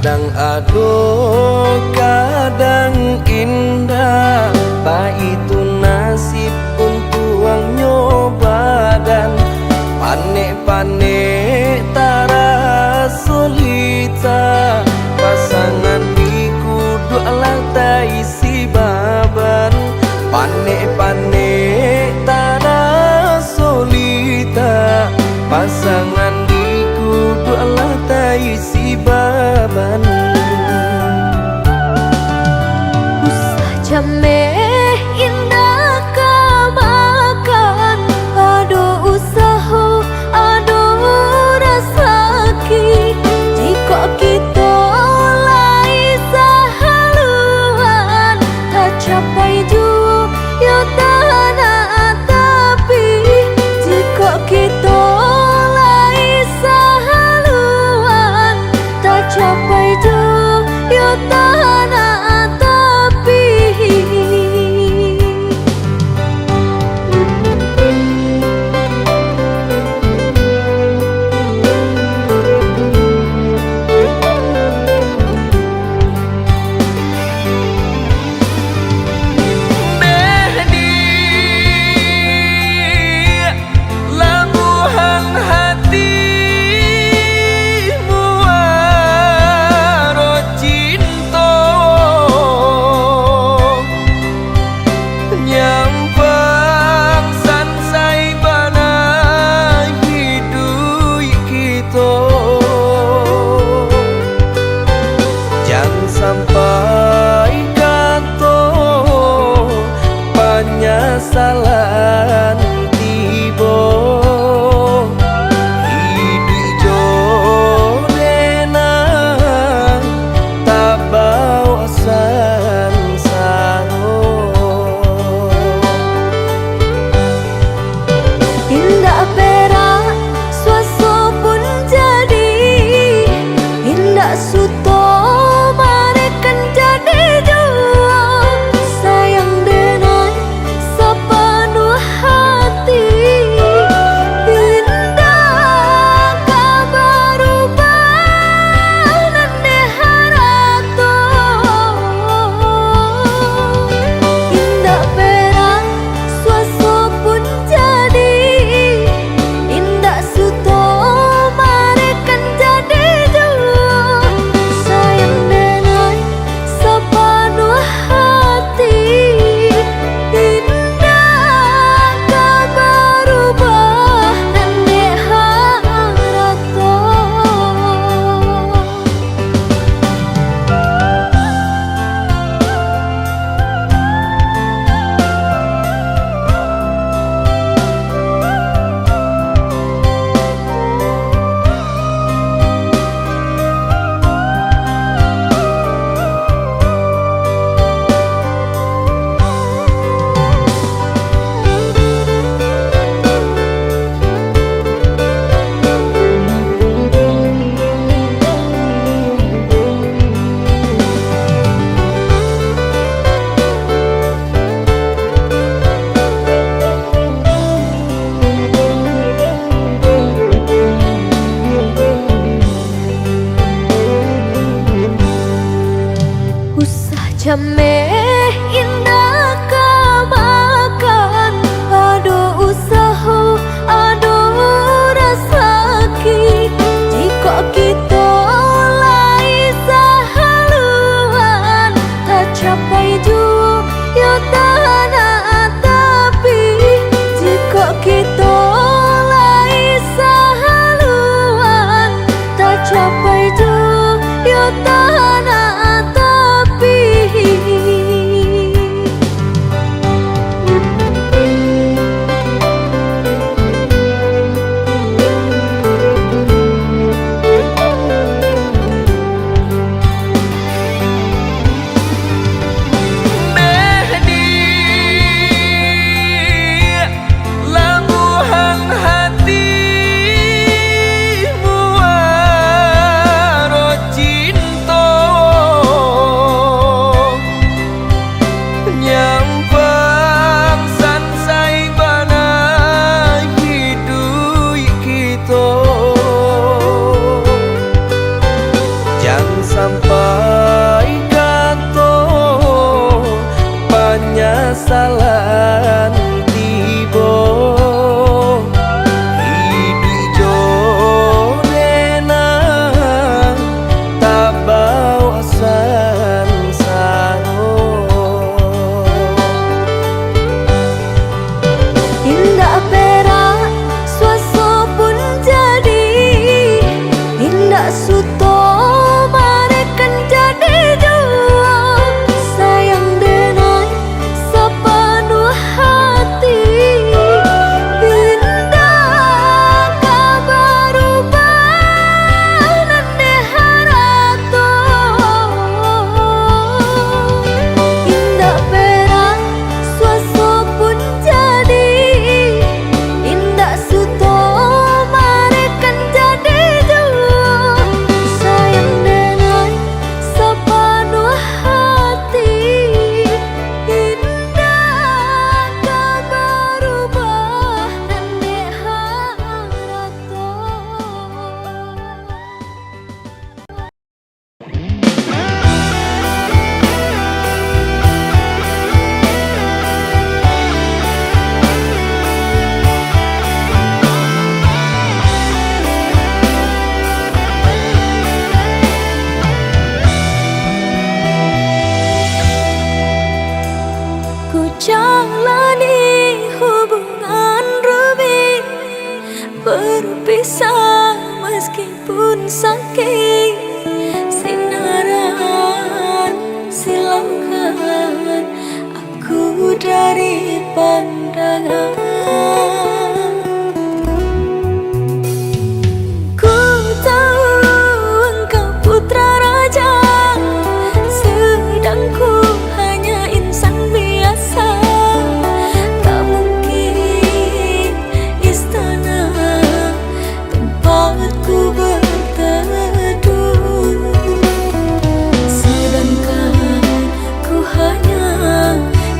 Kadang aduh, kadang indah, tak itu nasib untuk yang nyoba. Dan panik-panik tara solita, pasangan di kudu tak isi baban. Panik-panik tara solita, pasangan di kudu tak isi baban. Usah jameh indah kamakan, aduh usaha, aduh rasaki. Jika kita lai sahaluan, tak capai jua ya tanah tapi. Jika kita lai sahaluan, tak capai jua ya tanah tapi. Sampai kato penyesalan tiba, hidup jodena tak bawa sansaro. Indah perak suaso pun jadi, indah suto marekan jadi jua. Sayang dengan sepenuh hati, indah kabar ubah nande harato. Indah perak suaso pun jadi, indah suto marekan jadi jua. Sayang dengan sepenuh hati, indah kabar ubah nande harato. Usah jameh indah kamakan, aduh usaha, aduh rasaki. Jika kita lai sahaluan, tak capai jua ya tanah tapi. Jika kita lai sahaluan, tak capai jua ya tanah tapi. Hatimu waro cinta bisa meskipun sakit. Sinaran silaukan aku dari pandangan. Ku tahu engkau putra raja, sedang ku hanya insan biasa. Tak mungkin istana tempatku berteduh, sedangkan ku hanya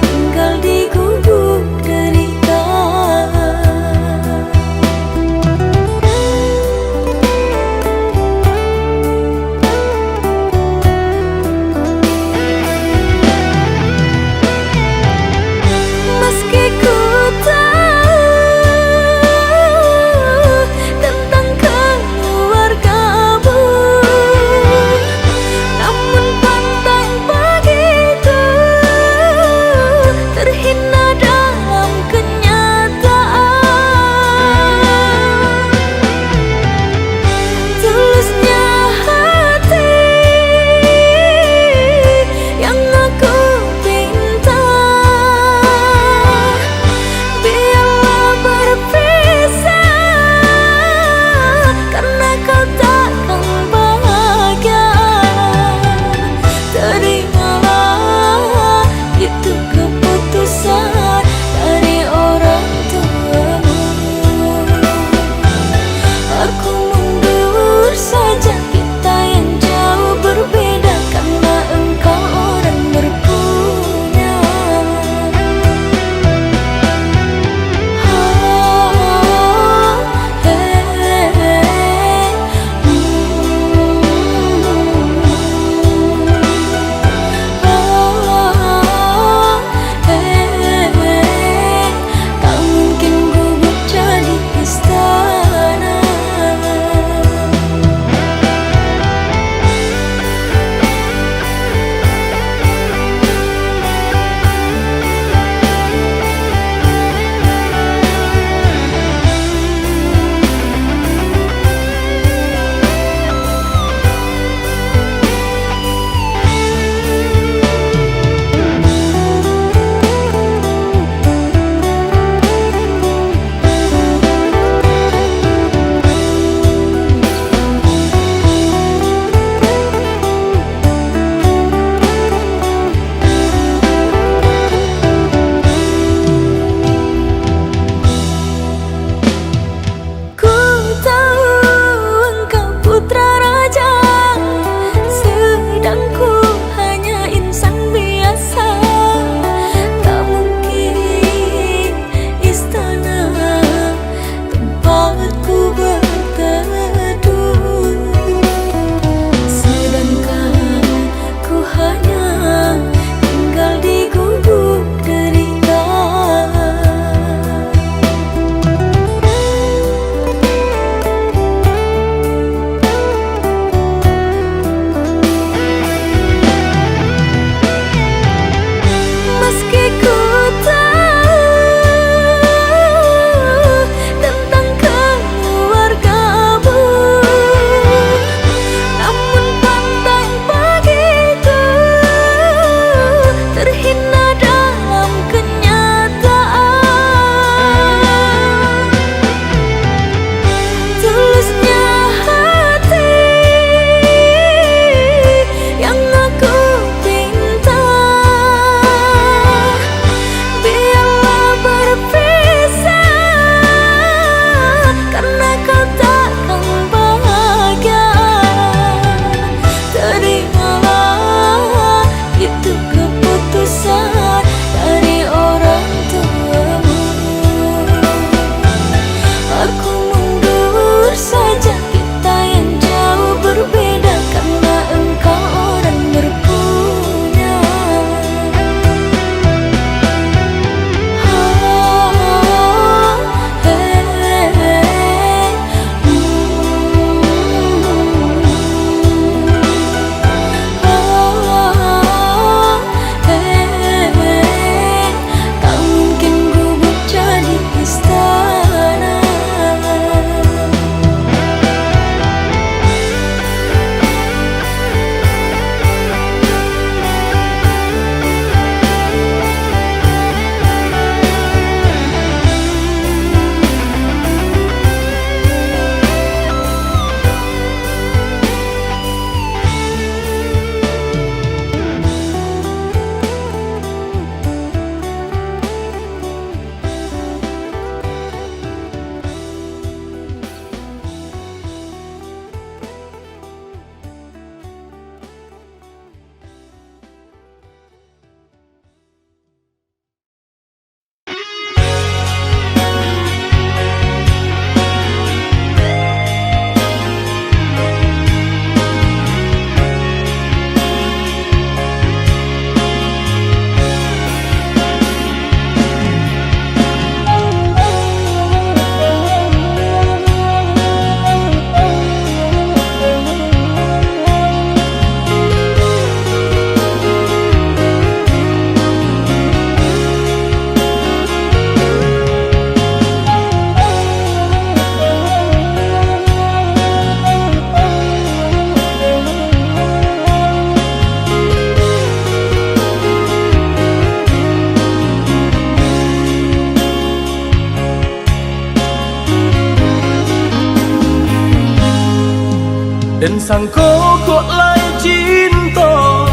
tinggal di gubuk Dan sangko kok lai cinta,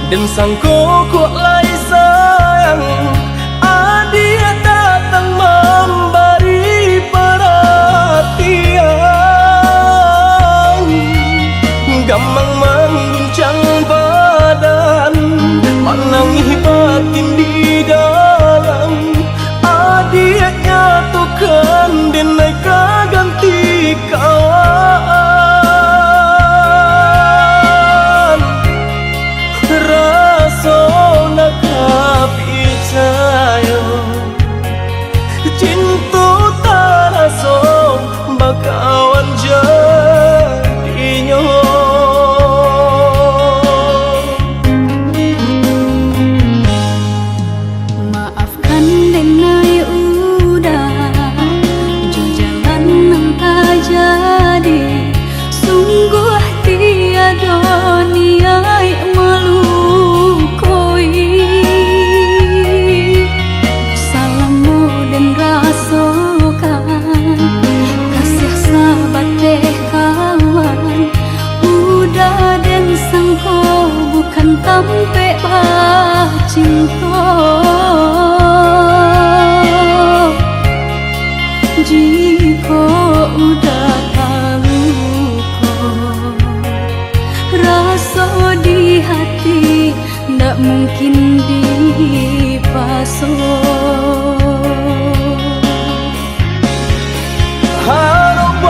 dan sangko kok lai sayang. Dia datang memberi perhatian, gampang mengguncang badan, menangis batin di dalam. Dia nyatukan dan naik ganti kawan. Rasa nak percaya cinta tak rasa bakawan jadinya. Maafkan denai udah jo jalan nang tak jadi. Sungguh tiada niat melukoi. Salahmu dan rasakan kasih sahabat deh kawan. Udah dan sangko bukan tampe bah cinta. Jika udah tahu kok rasa di hati ndak mungkin dipasok. Harap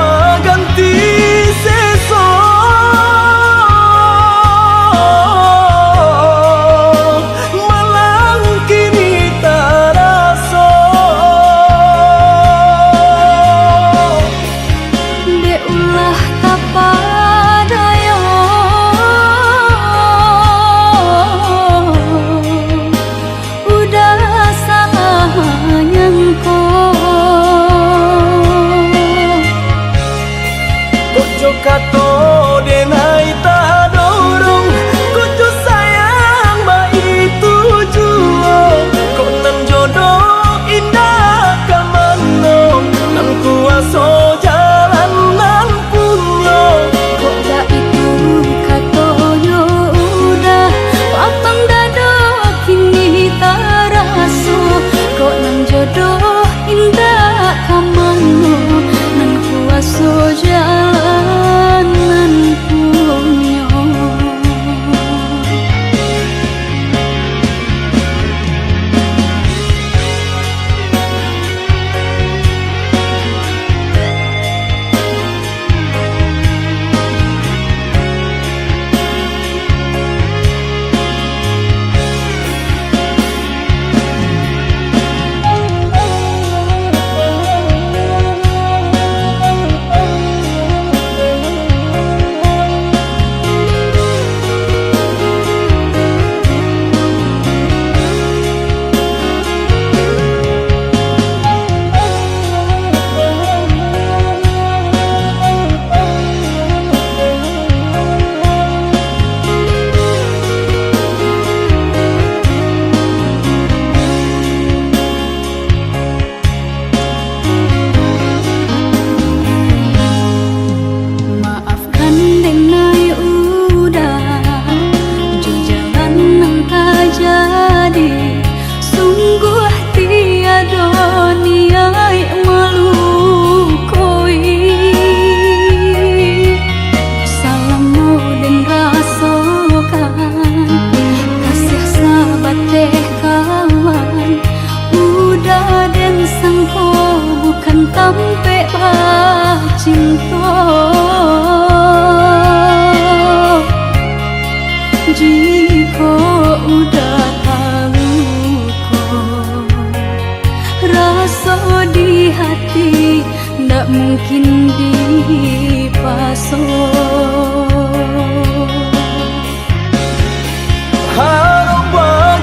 ganti sesok, malang kini tak rasa. Deulah tapadaya udah salahnya engkau. Kojo kato denai tak dorong, kojo sayang ba itu jua. Kok nan jodoh indah kamano, nan kuaso jalan nan punya. Kok dah itu katanya udah papang dada kini tak rasa. Kok nan jodoh indah kamano, nan kuaso jalan nan punya. Maafkan denai udah jo jalan nang tak jadi. Sungguh tiada niat melukoi. Salahmu dan rasakan kasih sahabat deh kawan. Udah dan sangko bukan tampe bah cinta. Jika udah tahu kok rasa di hati ndak mungkin dipasok. Harap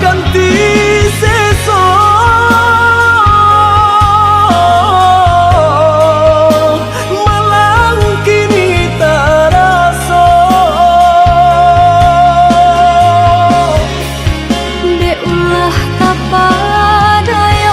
ganti sesok, malang kini tak rasa. Deulah tapadaya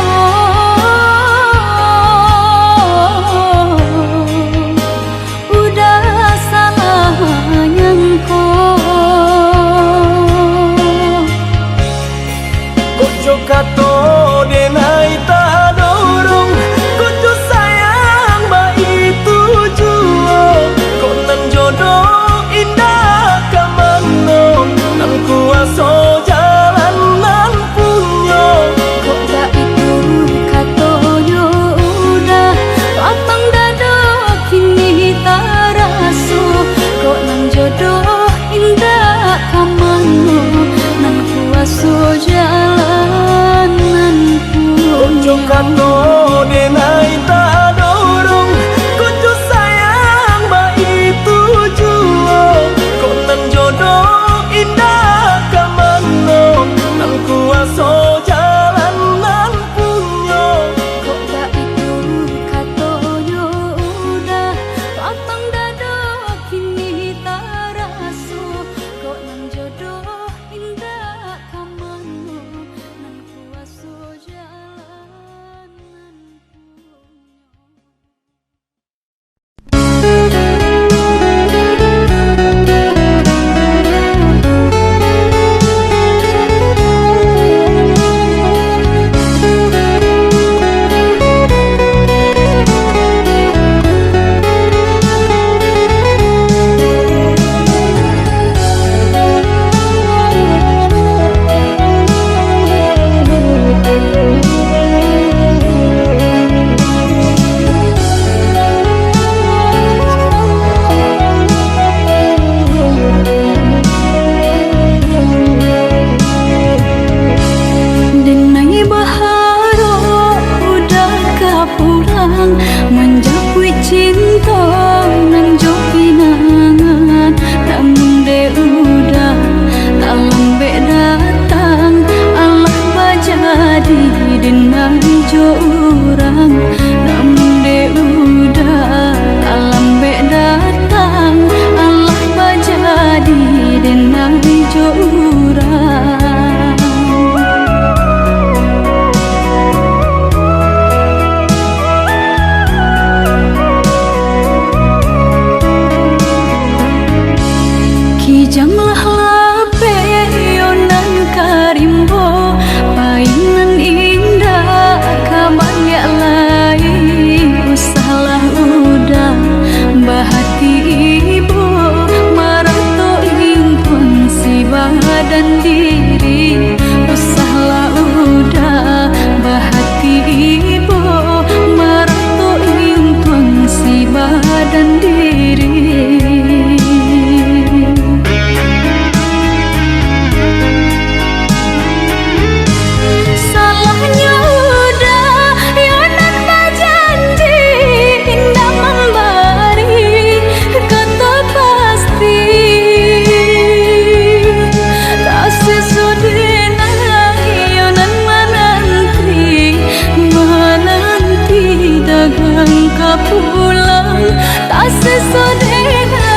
pulang tak sesodera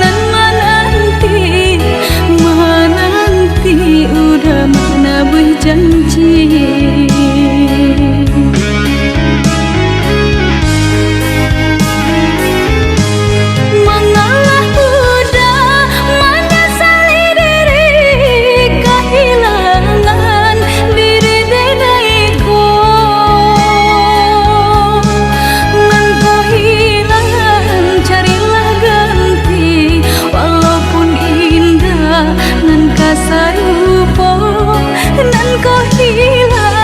nan menanti udah mana berjanji mengalah udah menyesali diri kehilangan diri denaiku nan kau hilang carilah ganti walaupun indah nan kasar rupa nan kau hilang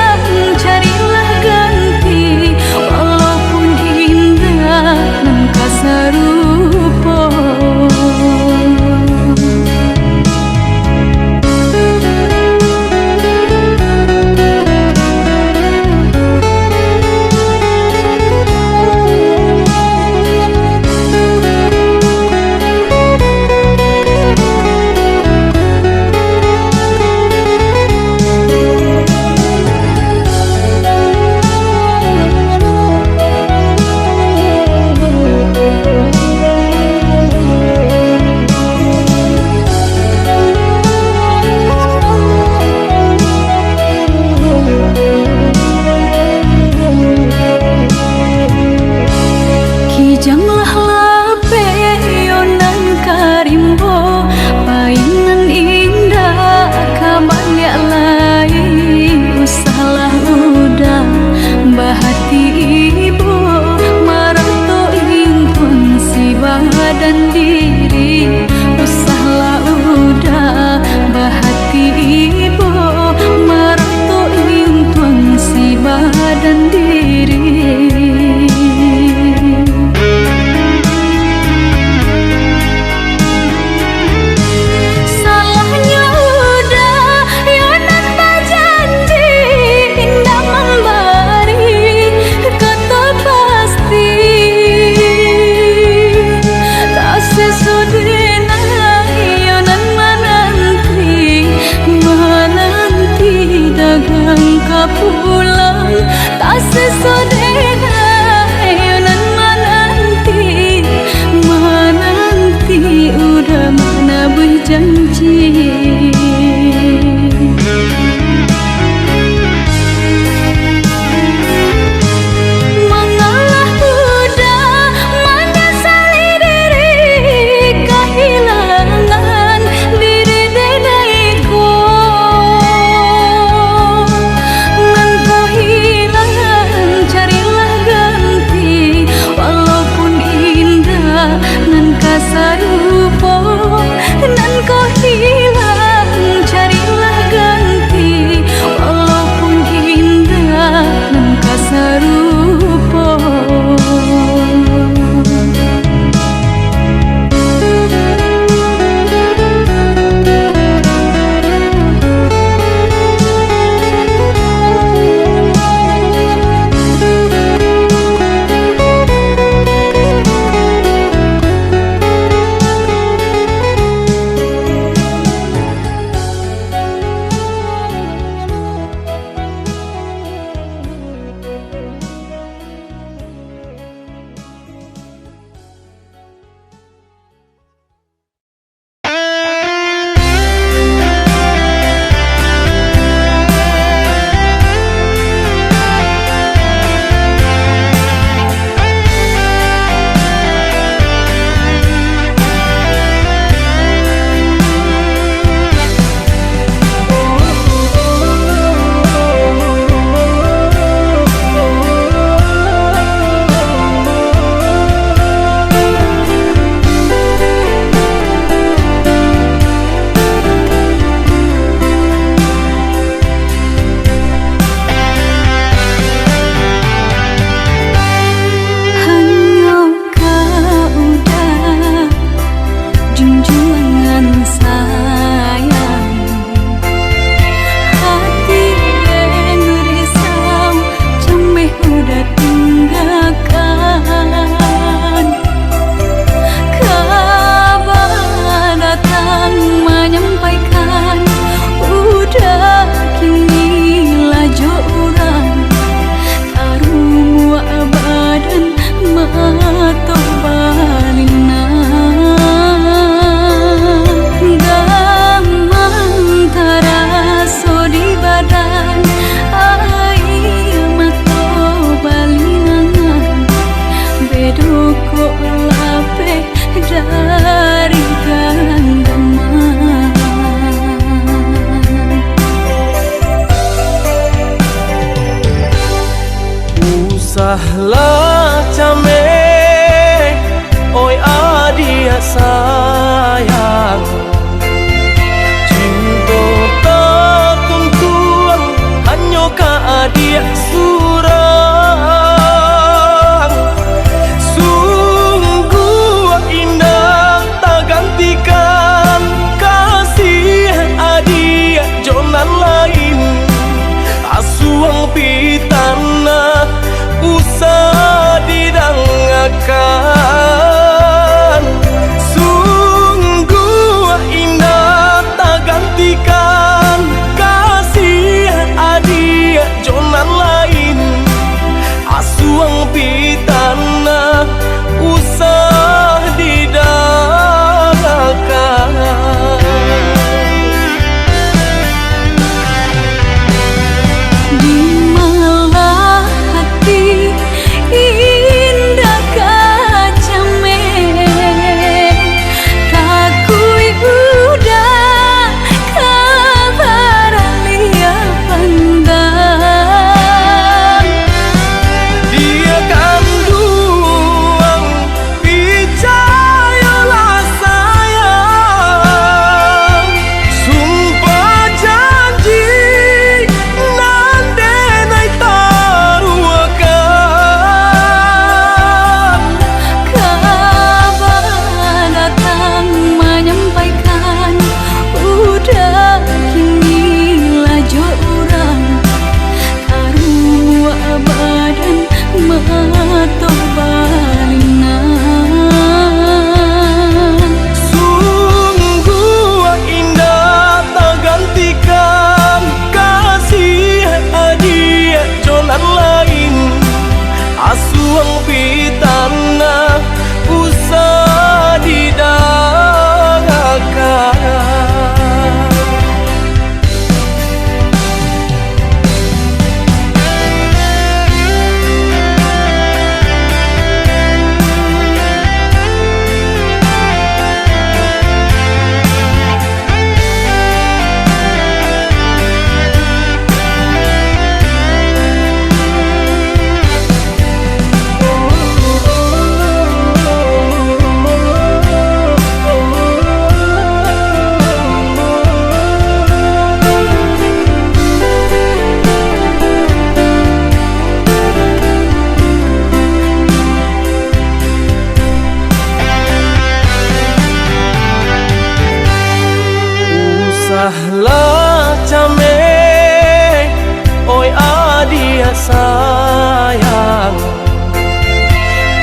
sayang.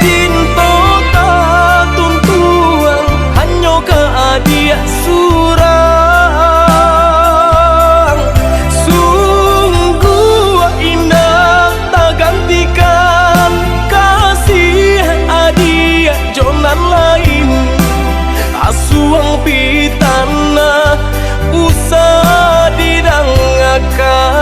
Tinto ta tuntuang hanyo ka adia surang. Sungguh indah tak gantikan kasih adia jonan lain. Asuang pitana usah didangakan.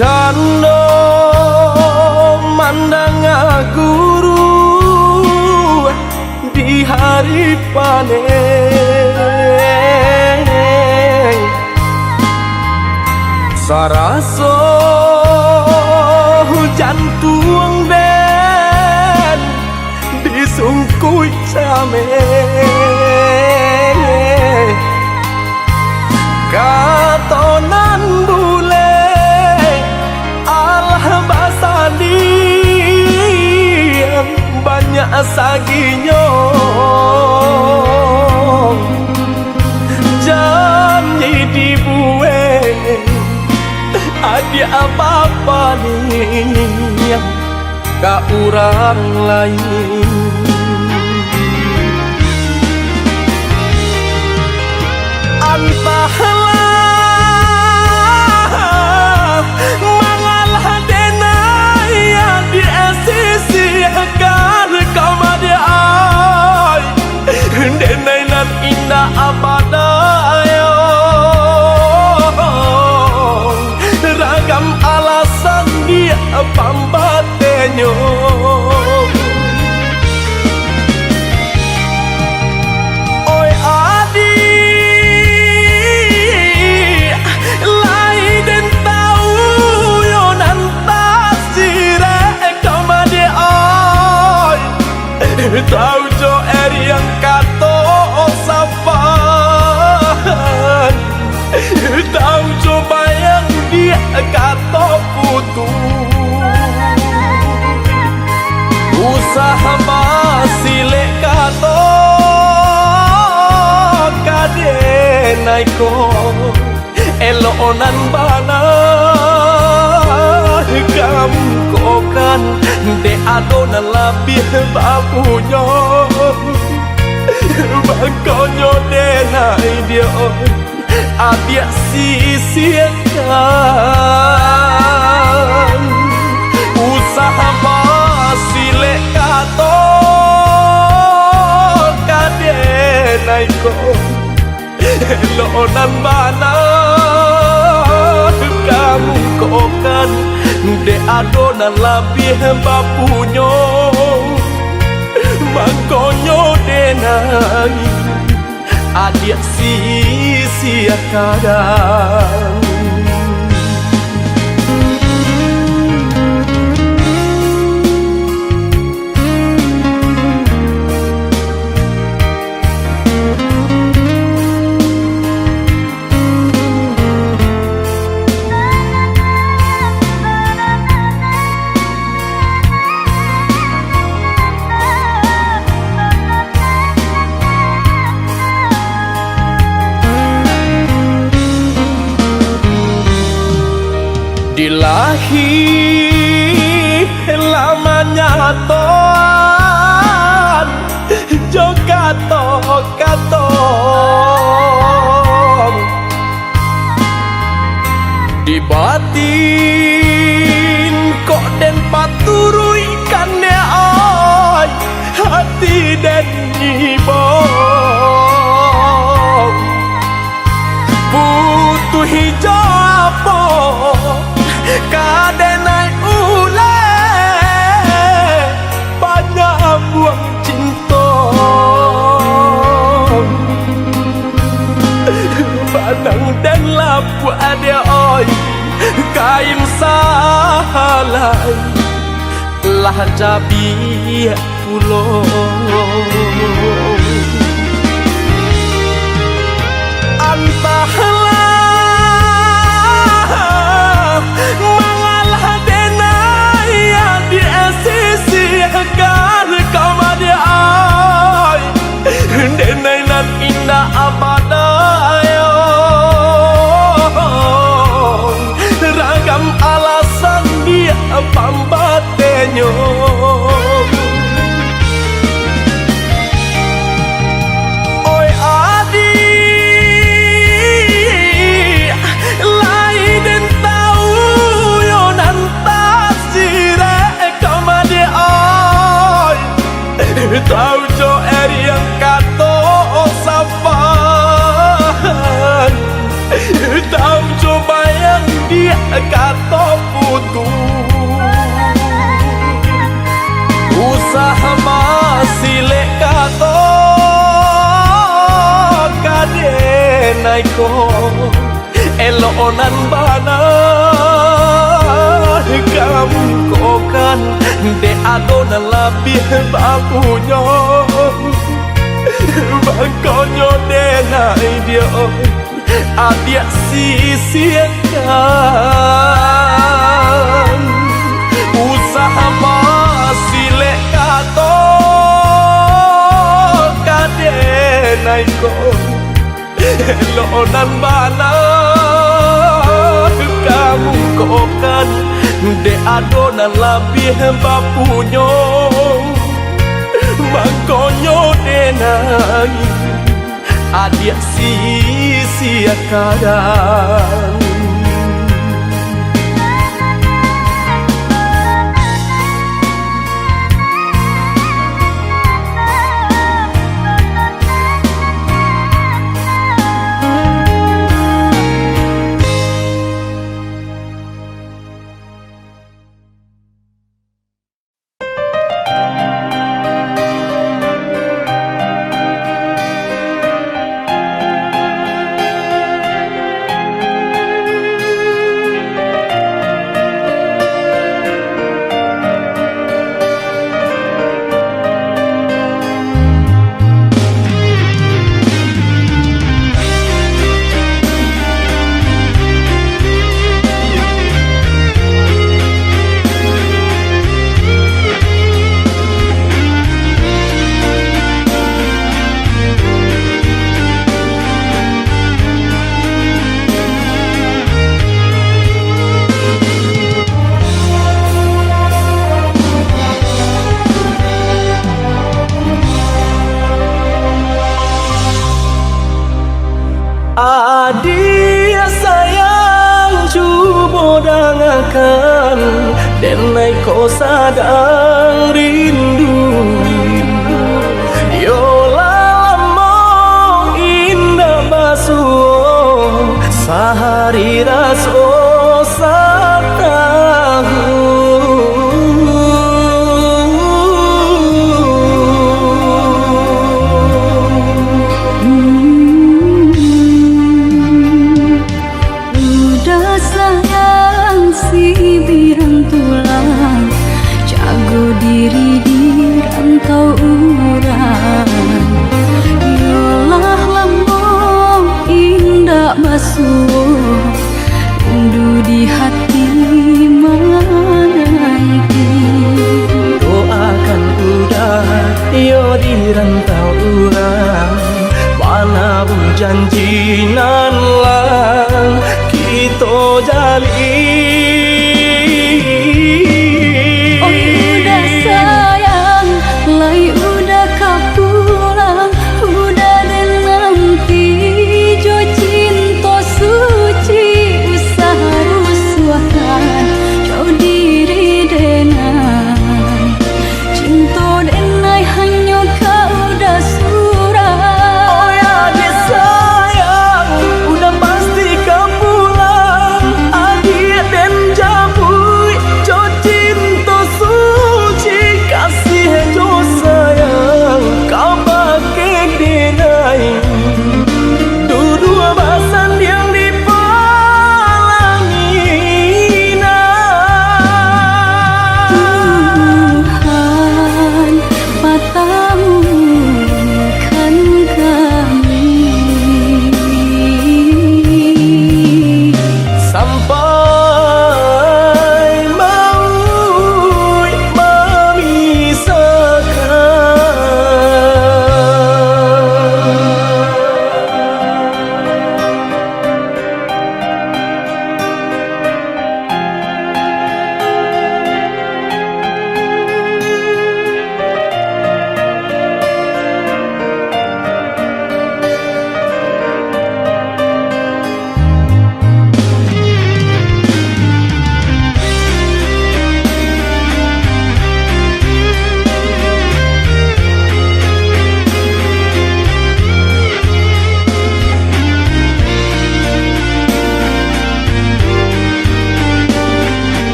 Jano mandang guru di hari panen, saraso hujan tuang den disungkui camen, katonan bule alah basadi banyak saginyo, janji dibueng ada apa-apa nih ka urang lain. Entahlah mangalah denaya di sisi agar kau madiai denai nan indah abadayo ragam alasan dia pambatenyo. Oi adi lai den tau yo nan tasire kamade oi tau jo eri yang kato sapan tau jo bayang dia kato putu usaha masile kato kade naiko elonan bana kamu kokan de adonan labih bapunya bangkonyo denai dia adia sisiakan usaha masile kato kade naiko elonan bana kamu kokan de adonan labih bapunyo mangkonyo denai adia sia-siakan. Dilahi lamanya toan juga katong di batin kok den paturui kan ya oi hati den nyibong butuh hijau kadenai ule banyak buang cinta badang dan lapu ada oi kain salai lah jabi pulau entahlah mangalah denaya di sisi agar kau madiai denai nan indah abadayo ragam alasan dia pambatenyo. Oi adi lai den tau yo nan tasire kamade oi tau jo eri yang kato sapan tau jo bayang dia kato putus. Usaha masih lekato kadenai ko elonan bana kamu kokan de adonan labih bakunyo bakonyo denai dia adia sisiakan usaha masih lekato kadenai ko elonan bana kamu kokan de adonan labih bapunyo makonyo denai adia sia-siakan. Adia sayang cubo dangakan denai ko sadang rindu yola lamo indah basuh sehari raso satahu rindu di hati menanti doakan udah yo di rantau urang mana janji nan lang kita jalin. oh udah sayang lai udah kapulang udah dan nanti jo cinta suci usaha rusuhan jauh diri denai cinta denai hanya kau dah surah. Oh ya dia sayang udah pasti kau pulang adik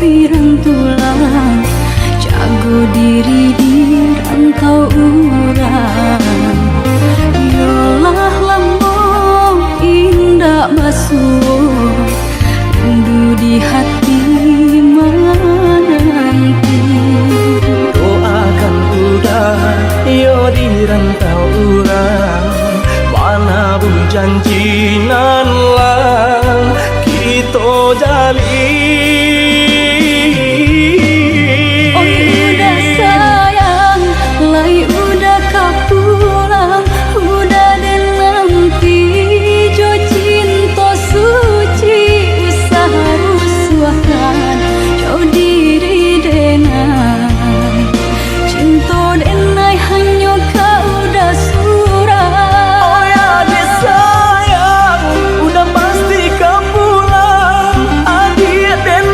pirang tulang, jago diri di rantau urang. Yolah lampau indah basuh, rindu di hati menanti. Doakan udah yo di rantau urang, mana janji nan lang kita jalin. Oi udah sayang, lai udah kapulang, udah den nanti jo cinta suci, usaha rusuhan jauh diri denai, cinta denai hanya kau udah surah. Oh ya adik sayang, udah pasti kau pulang, adik dan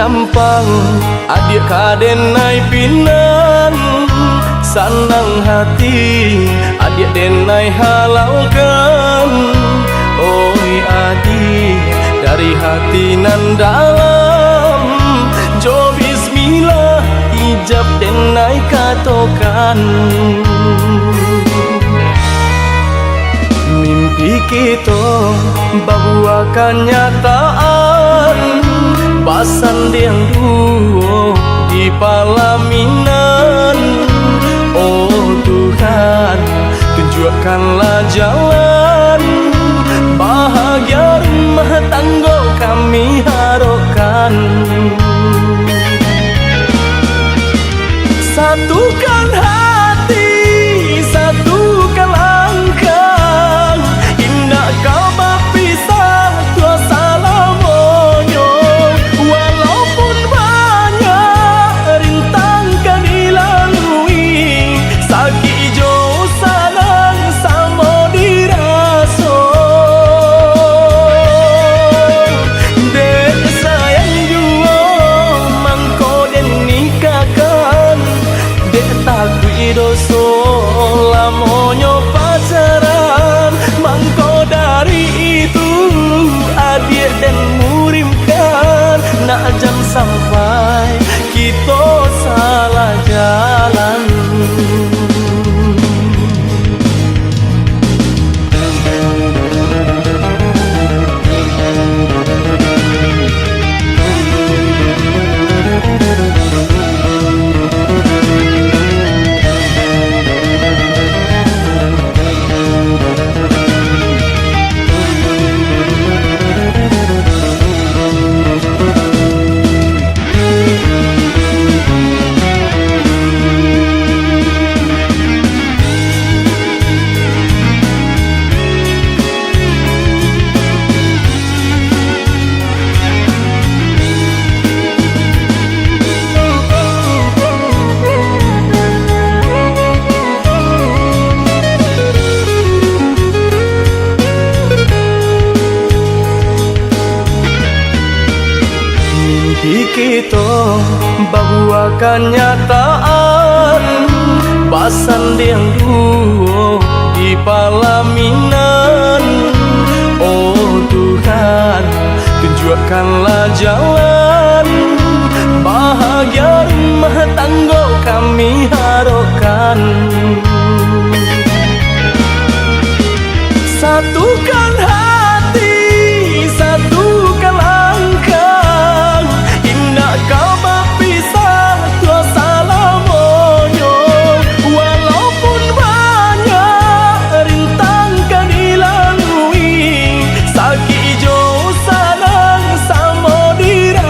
gampang adik kadenai pinan, sanang hati adik denai halalkan. Oi adik dari hati nan dalam, jo bismillah ijab denai katokan. Mimpi kita bahwa kenyataan, basan yang dulu di palaminan. Oh Tuhan, tunjukkanlah jalan bahagia rumah tangga kami harapkan. Satukan hati, satukan langkah, indah kau berpisah tua salamonyo. Walaupun banyak rintang kan dilalui, sakit jauh salang sama diraso. Dek sayang jua mangko den nikahkan, dek takui doso lamonyo pacaran. Mangko dari itu adik dan murimkan, nak jam sampai kita salah jalan. Kita bahwa kenyataan, basan yang dulu di palaminan. Oh Tuhan, tunjukkanlah jalan bahagia rumah tangga kami harapkan. Satukan hati, satukan langkah, indah kau berpisah tua salamonyo. Walaupun banyak rintang kan dilalui, sakit jauh salang sama diraso.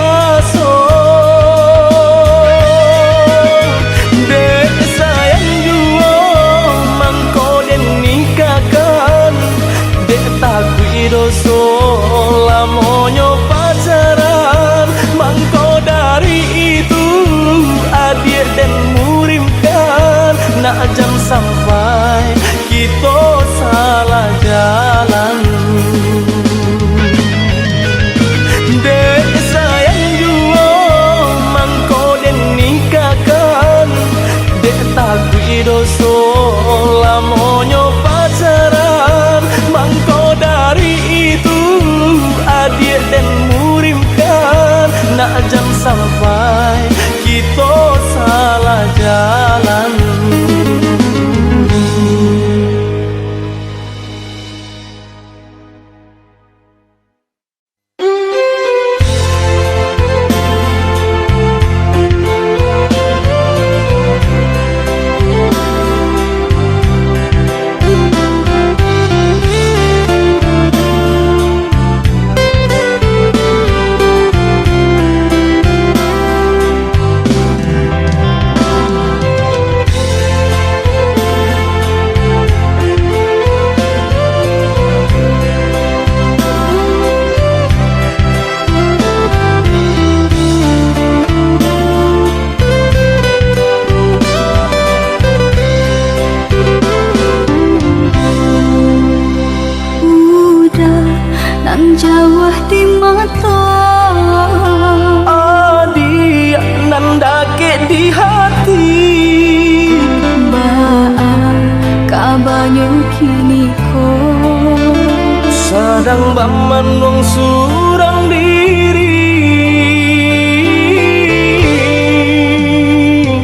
Sedang baman wong surang diri.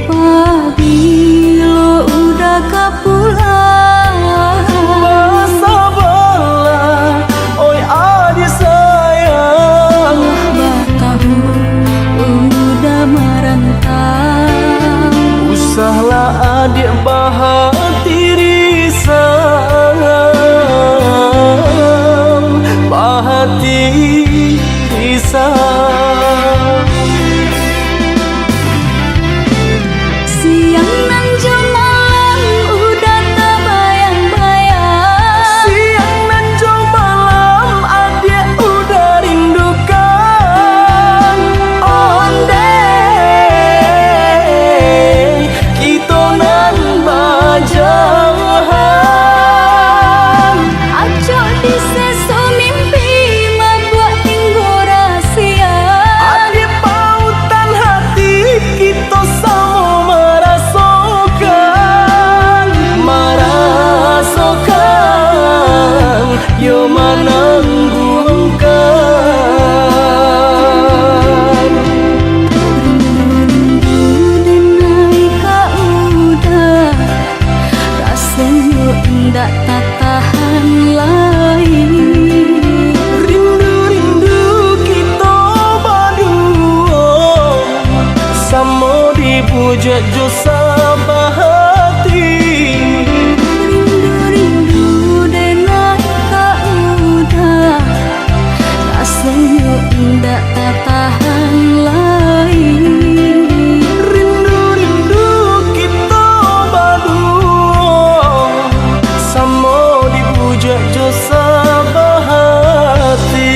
Pabilo udah kapulang Masa belah, oi adik sayang. Batahu udah merentang. Usahlah adik bahati risang, bahati risang. Siang nan malam udah terbayang-bayang. Siang dan jauh malam adik udah rindukan. Ondeh kita nan bajahan. Acok di seso mimpi membuat tinggal rahasia. Adik pautan hati kita sama merasakan, yo menangguhkan. Rindu naik ka udah, rasanya ndak tak tahan lagi. Rindu-rindu kita berdua, sama dipuja jo sabahati. Rindu denai ka udah, rasanya ndak tak tahan lagi. Rindu-rindu kita berdua, sama dipuja jo sabahati.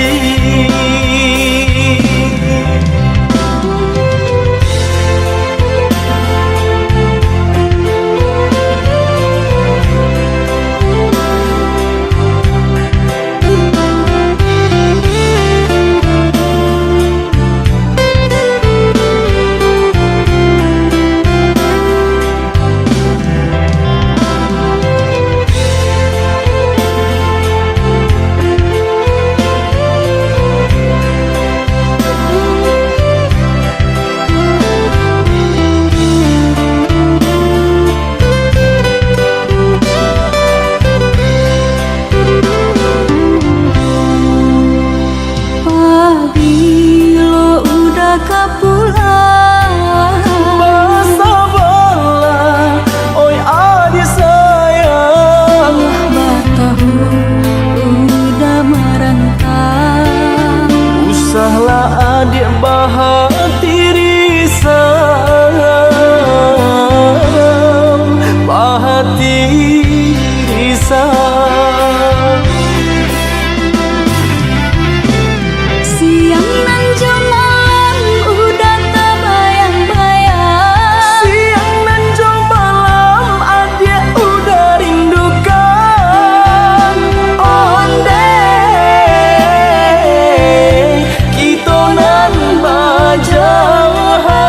Pabilo udah kapulang. Masa belah, oi adik sayang. Batahu udah merentang. Usahlah adik bahati risang, bahati risang. Siang nan malam udah terbayang-bayang. Siang dan jauh malam adik udah rindukan. Ondeh kita nan bajahan.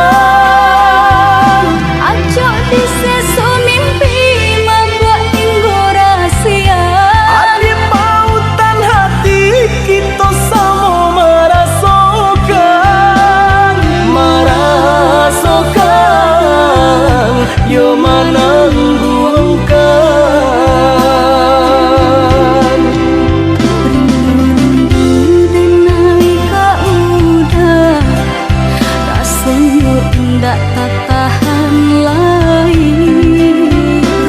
Acok di seso mimpi membuat tinggal rahasia. Adik pautan hati kita sama merasakan, yo menangguhkan. Rindu denai ka udah, rasanya ndak tak tahan lagi.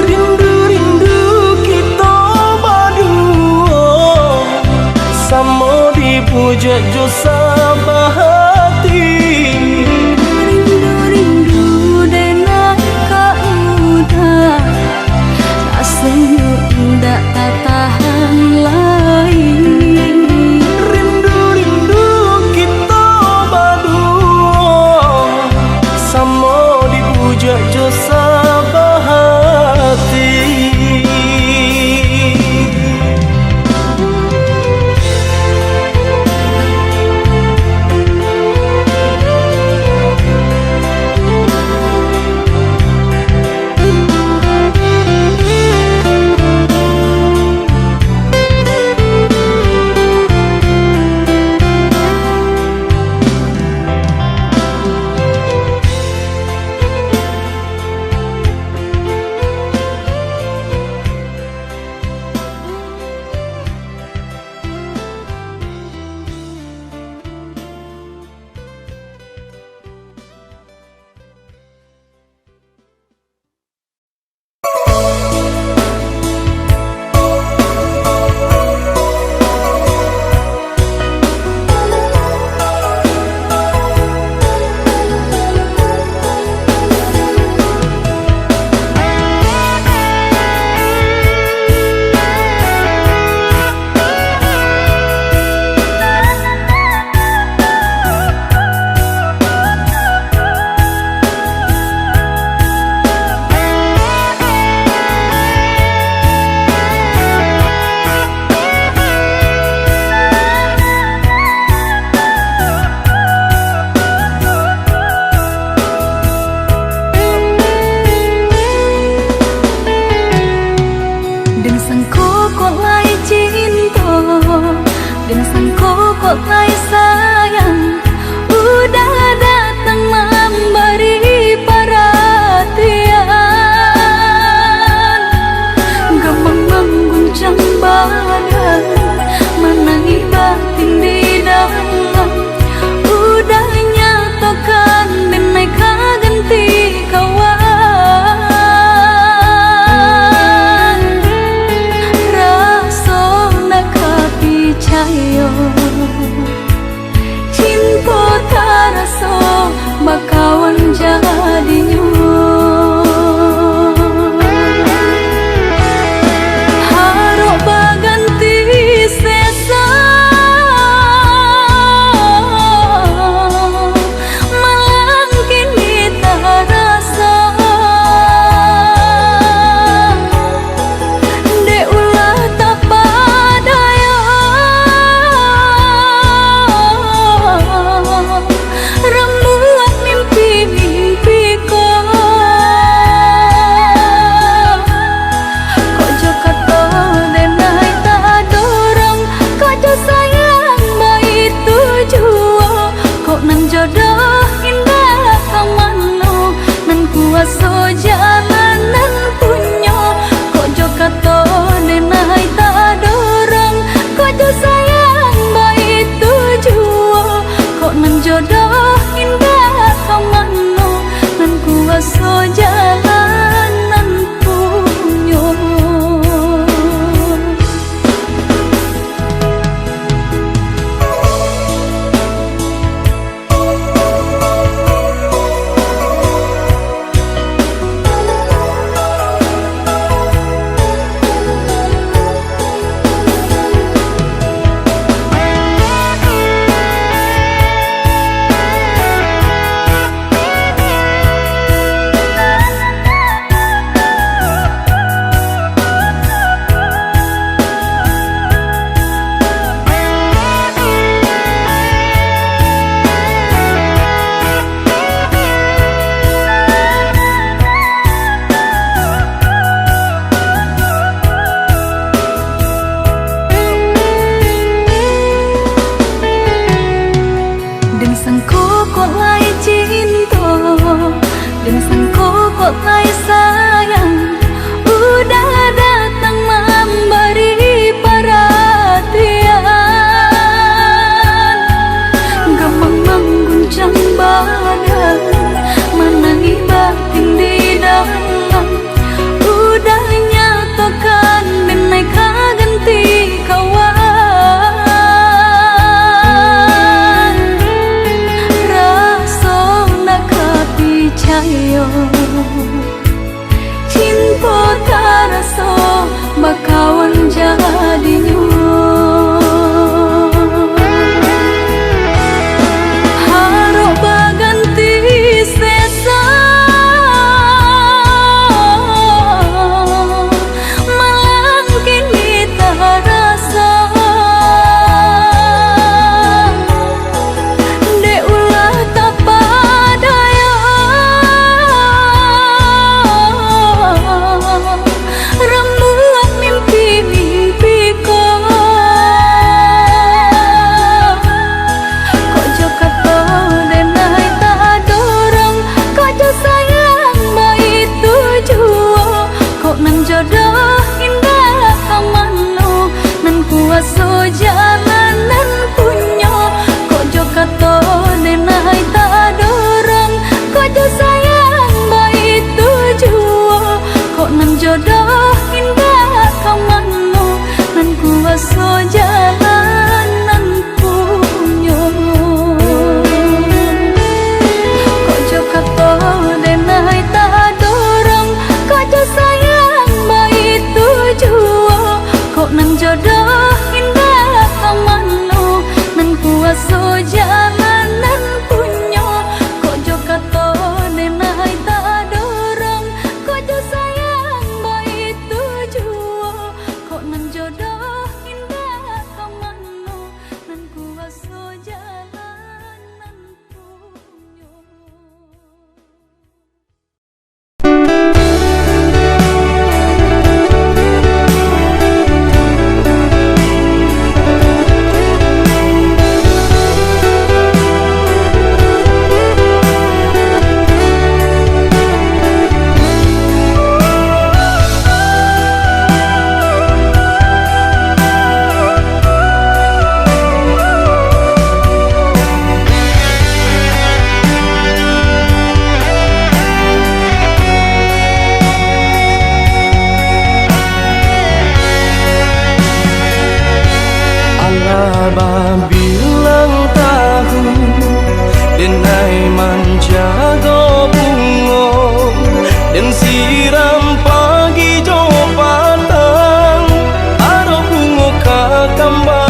Rindu-rindu kita berdua, sama dipuja jo sabahati. Rindu denai ka udah, rasanya ndak tak tahan lagi. Rindu-rindu kita berdua, sama ayo cinta terasa bakawan jadinya harap baganti sesa malang kini terasa dek ulah tak padaya rembulan mimpi-mimpiku kok jo kata denai tak dorong kok jo sayang baik tujuan kok nan jodoh indah kamano nan kuasa jalanan punya kok jo kata denai tak dorong kok jo sayang baik tujuan kok nan jodoh indah kamano nan kuasa jalanan punya kok jo kata denai tak dorong kok jo sayang baik tujuan kok nan jodoh indah kamano nan kuasa jalanan punya kok jo kata denai tak dorong kok jo sayang baik tujuan kok nan jodoh indah kamano nan kuasa jalanan punya. Alaba bilang tahu denai menjaga bunga dan siram pagi jo patang aro bunga kakambang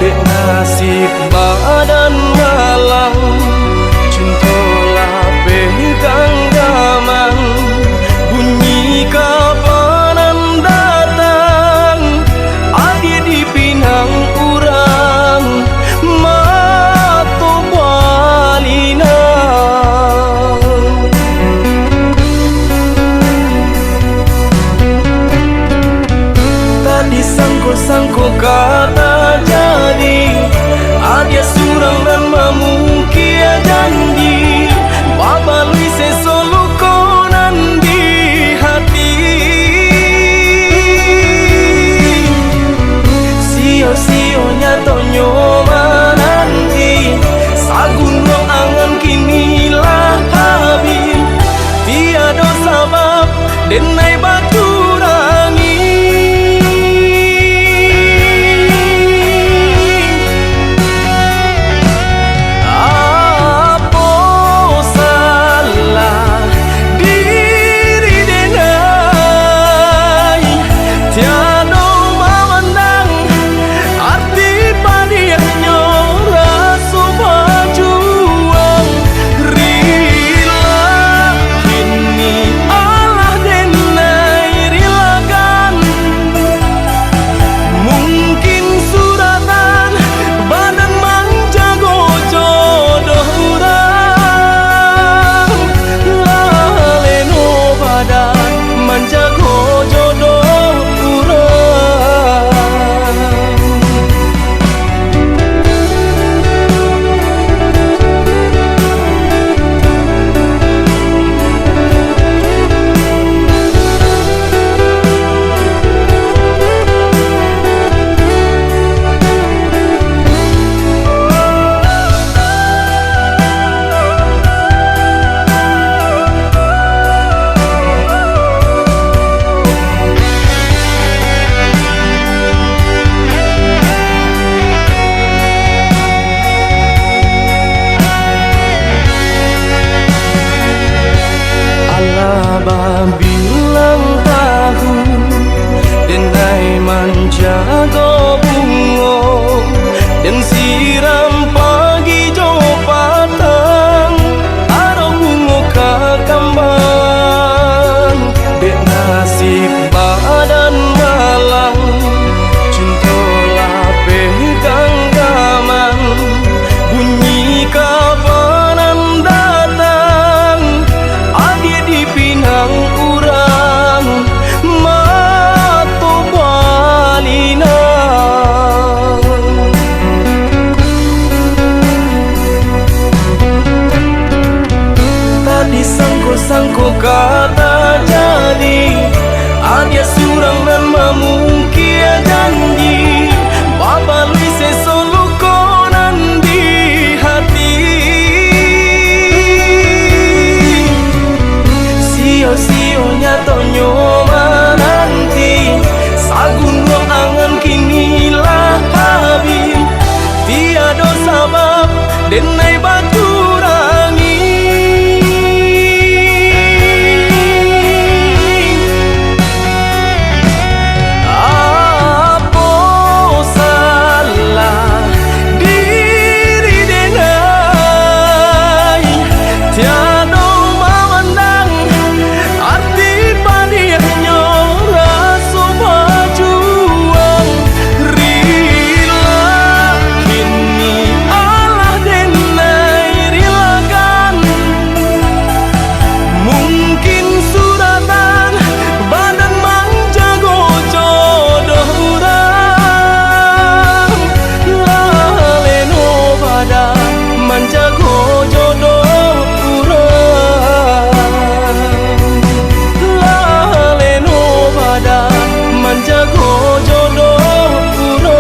dek nasib badan malang cintolah pegang gamang bunyi kapanan datang adi dipinang urang mato balina tadi sangko-sangko kata jadi adia surang dan mamukia janji babalui sesolukonan di hati sio-sionya tonyo mananti sagunong angan kini lah habis tiada sabab denai baturangi apa salah diri denai tiada memandang arti padianya rasa berjuang rila kini Allah denai sangko kata jadi, ada surang nan memungkia janji, babalui sesolu konan di hati. Sio-sionya tonyo menanti, sagun ruang angan kini lah habis, tiada sabab denai batu rangi. Apa salah diri denai, tiada memandang arti padihnya rasa berjuang. Rila kini Allah denai rilakan, mungkin suratan badan menjago jodoh urang. Laleno badan menjago jodoh urang, laleno badan menjago jodoh urang.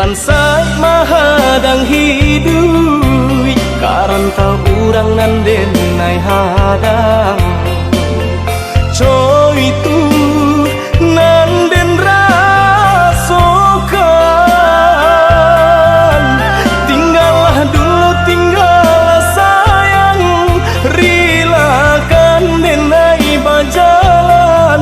Bansai mahadang hidup, karanta urang nan denai hadang. Coy itu nan den rasokan, tinggallah dulu tinggallah sayang, rilakan denai bajalan,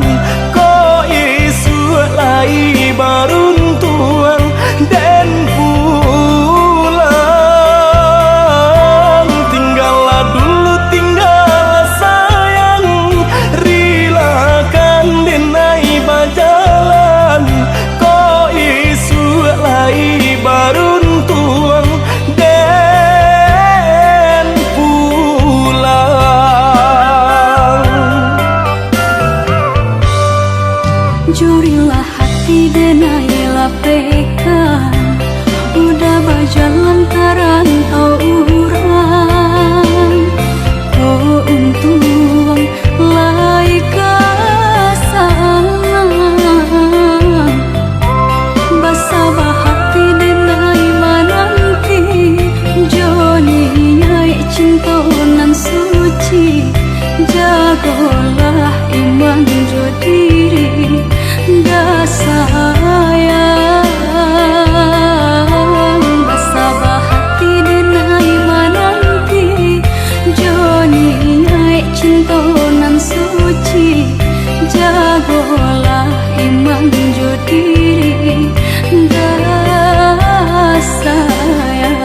ko isu lai baruntuang dan pulang. Tinggallah dulu tinggallah sayang, rilakan denai bajalan, ko isu lai baruntuang dan pulang. Jurilah hati denai lapekan, udah berjalan terantau urang. Oh untung lai kesalang, basabah hati denai menanti, joni nyai cinta nan suci, jagolah iman jo diri dah sayang. Basabah hati denai menanti, joni nyai cinta nan suci, jagolah iman jo diri dah sayang.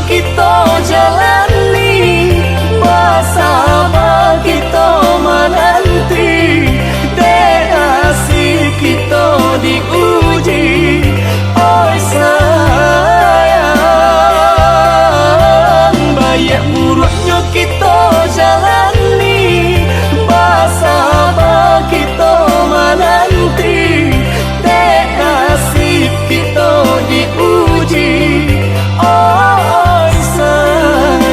kita jalani, bersama kita menanti, dek asik kita diuji. Oi sayang, banyak buruknya kita jalani, bersama kita menanti, dek nasib kita diuji. Oi sayang.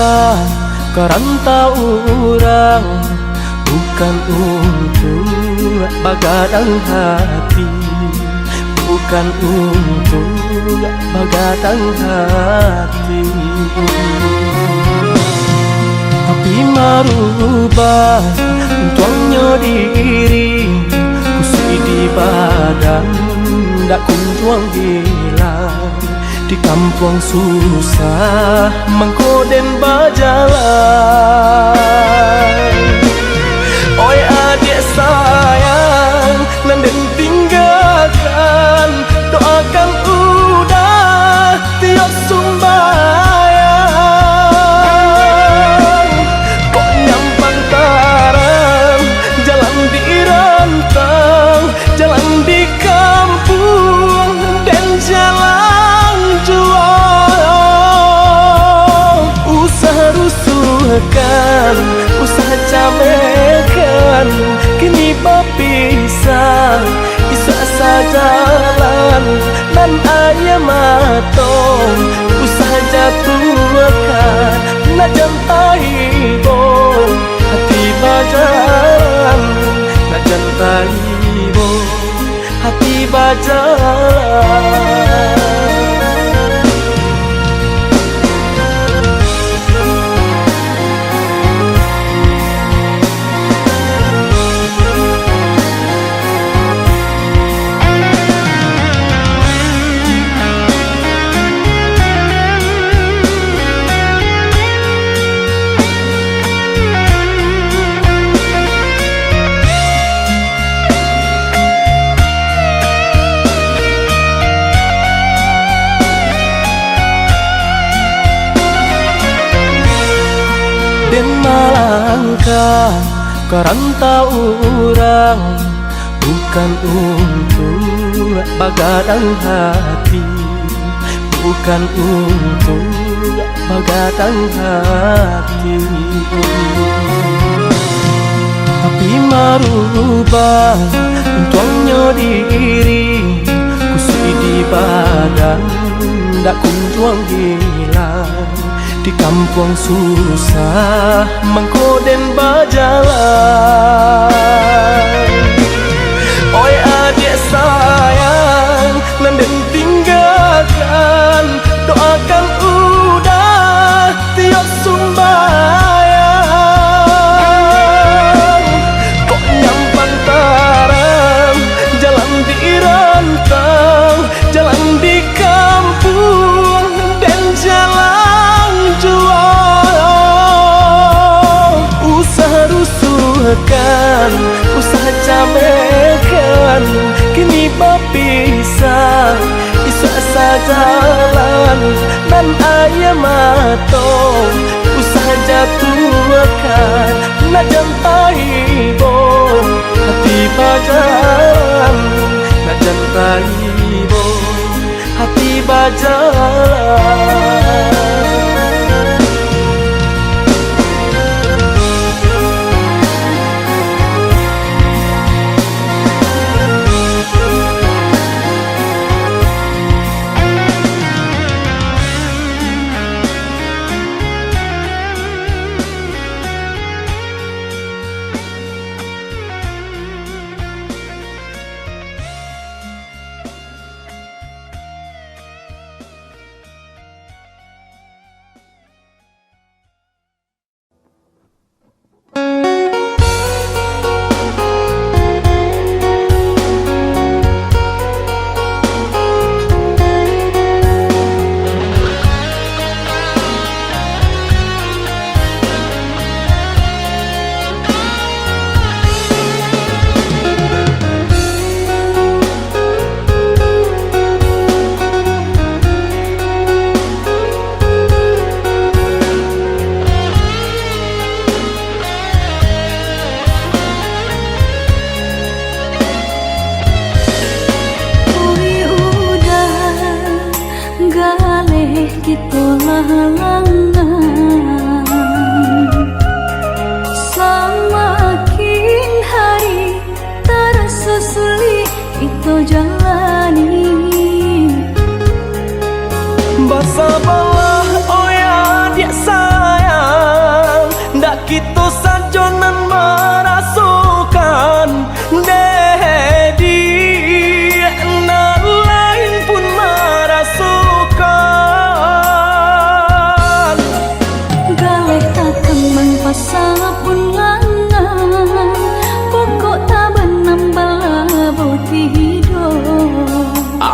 malangkah kerantau orang, bukan untuk bagadang hati, bukan untuk bagadang hati. Tapi marubah tuangnya diri, kusui di badan dak kunjuang hilang. Di kampung susah mengkoden bajalan. Oi adik sayang, nanden tinggalkan, doakan udah tiap sumbayang. Kok nyampang tarang, jalan di rantang, jalan di kampung dan jalan jual. Usaha rusuhkan, usaha camekan, kini berpisah, isa sajalan dan ayam matong. Usaha jatuhkan, najan taibo, hati bajalan, najan taibo, hati bajalan. Den malangkah kerantau orang, bukan untuk bagadang hati, bukan untuk bagadang hati. Tapi marubah tuangnya diri, kusui di badan dak kunjuang hilang. Di kampung susah mengkoden bajalan. Oi adik sayang, nanden tinggalkan, doakan udah tiap sumbayang. Kok nyampang tarang, jalan di rantang, jalan di kampung dan jalan jual. Usaha rusuhkan, usaha camekan, kini berpisah, isa sajalan dan ayam matong. Usaha jatuhkan, najan taibo, hati bajalan, najan taibo, hati bajalan. Bersabarlah oh ya adik sayang,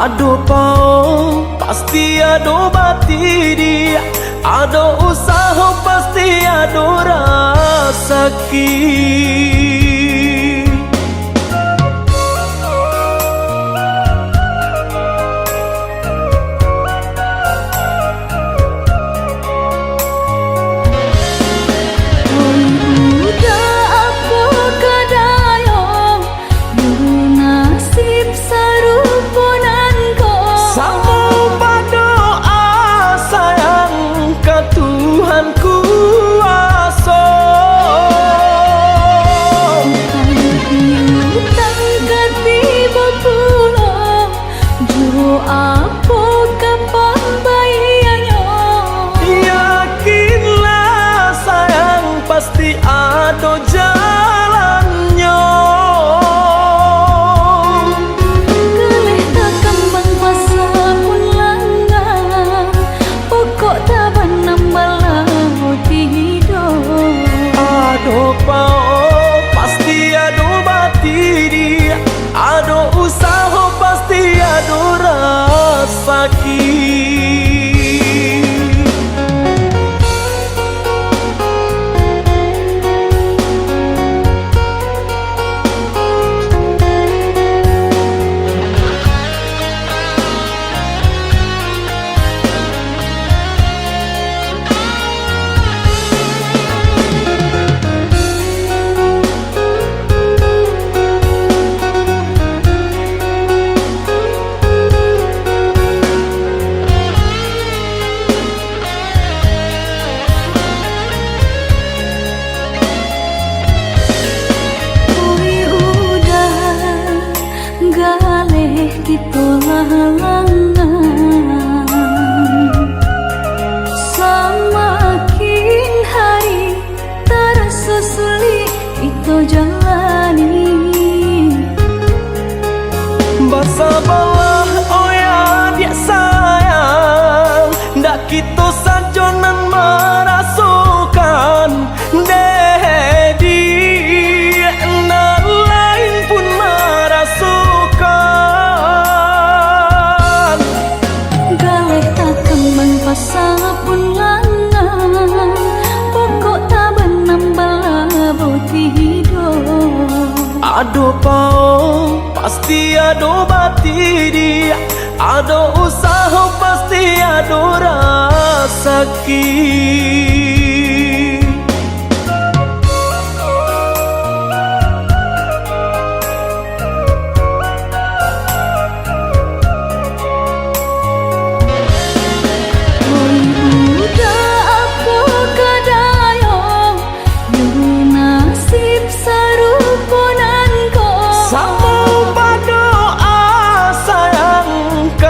Ado pao pasti ado batiri, ado usaha pasti ado rasaki. Pasti ada jalannya. Geleh tak kembang pasal pun langgar, pokok tak benambal laut hidup. Ada pao pasti ada batiri, ada usaha pasti ada rasaki. Itulah halangan, semakin hari terasa sulit itu jalani. Bersabarlah oh ya dia sayang, ndak kita sajonan merasukan dedi, dan lain pun merasukan. Galeh tak kembang pasal pun langan, pokok tak benambal labut hidup. Ado pao pasti ado batiri, ado usaha pasti ado rasaki.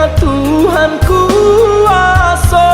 Tuhan kuasa.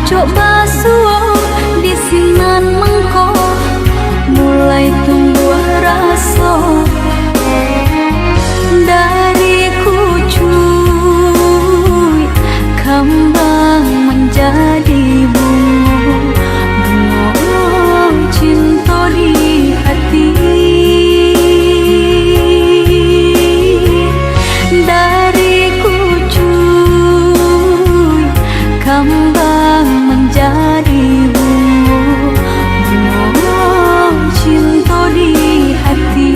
coba suo di sinan mengko mulai tumbuh rasa dari kucuy kembang menjadi bunga cinta di hati dari kucuy kembang menjadi bunga cinta di hati.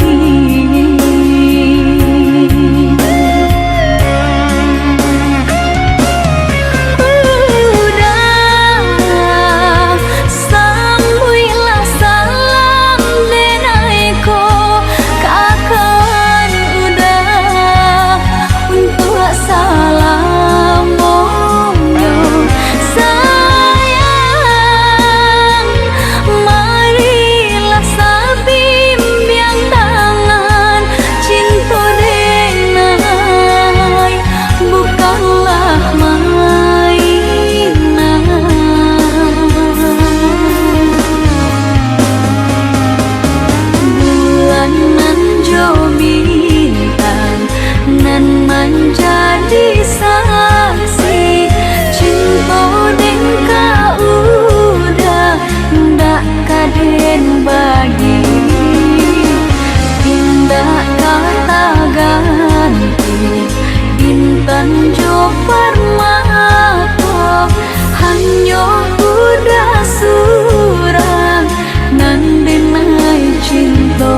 Menjadi saksi cinta deng ka udah ndak kaden bagi tindak kata ganti bintang jo permata hanya udah surang nan denai cinta.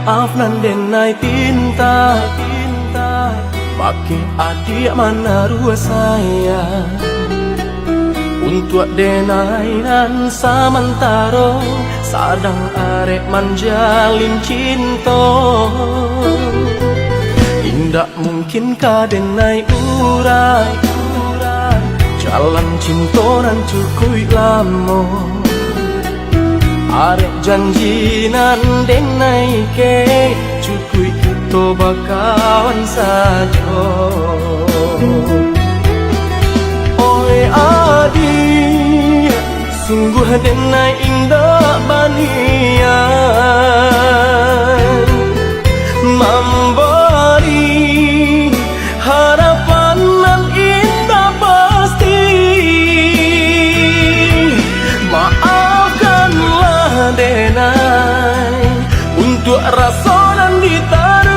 maaf nan denai tinta pakai adik mana rua saya untuk denai nan samantaro sadang arek manjalin cinta. Indak mungkin ka denai urai jalan cinta nan cukup lama. Arek janji nan denai ke cukup kita bakawan saja. Oi adik, sungguh denai indah banian memberi harapan nan indah pasti. Maafkanlah denai untuk rasa nan ditaruhkan.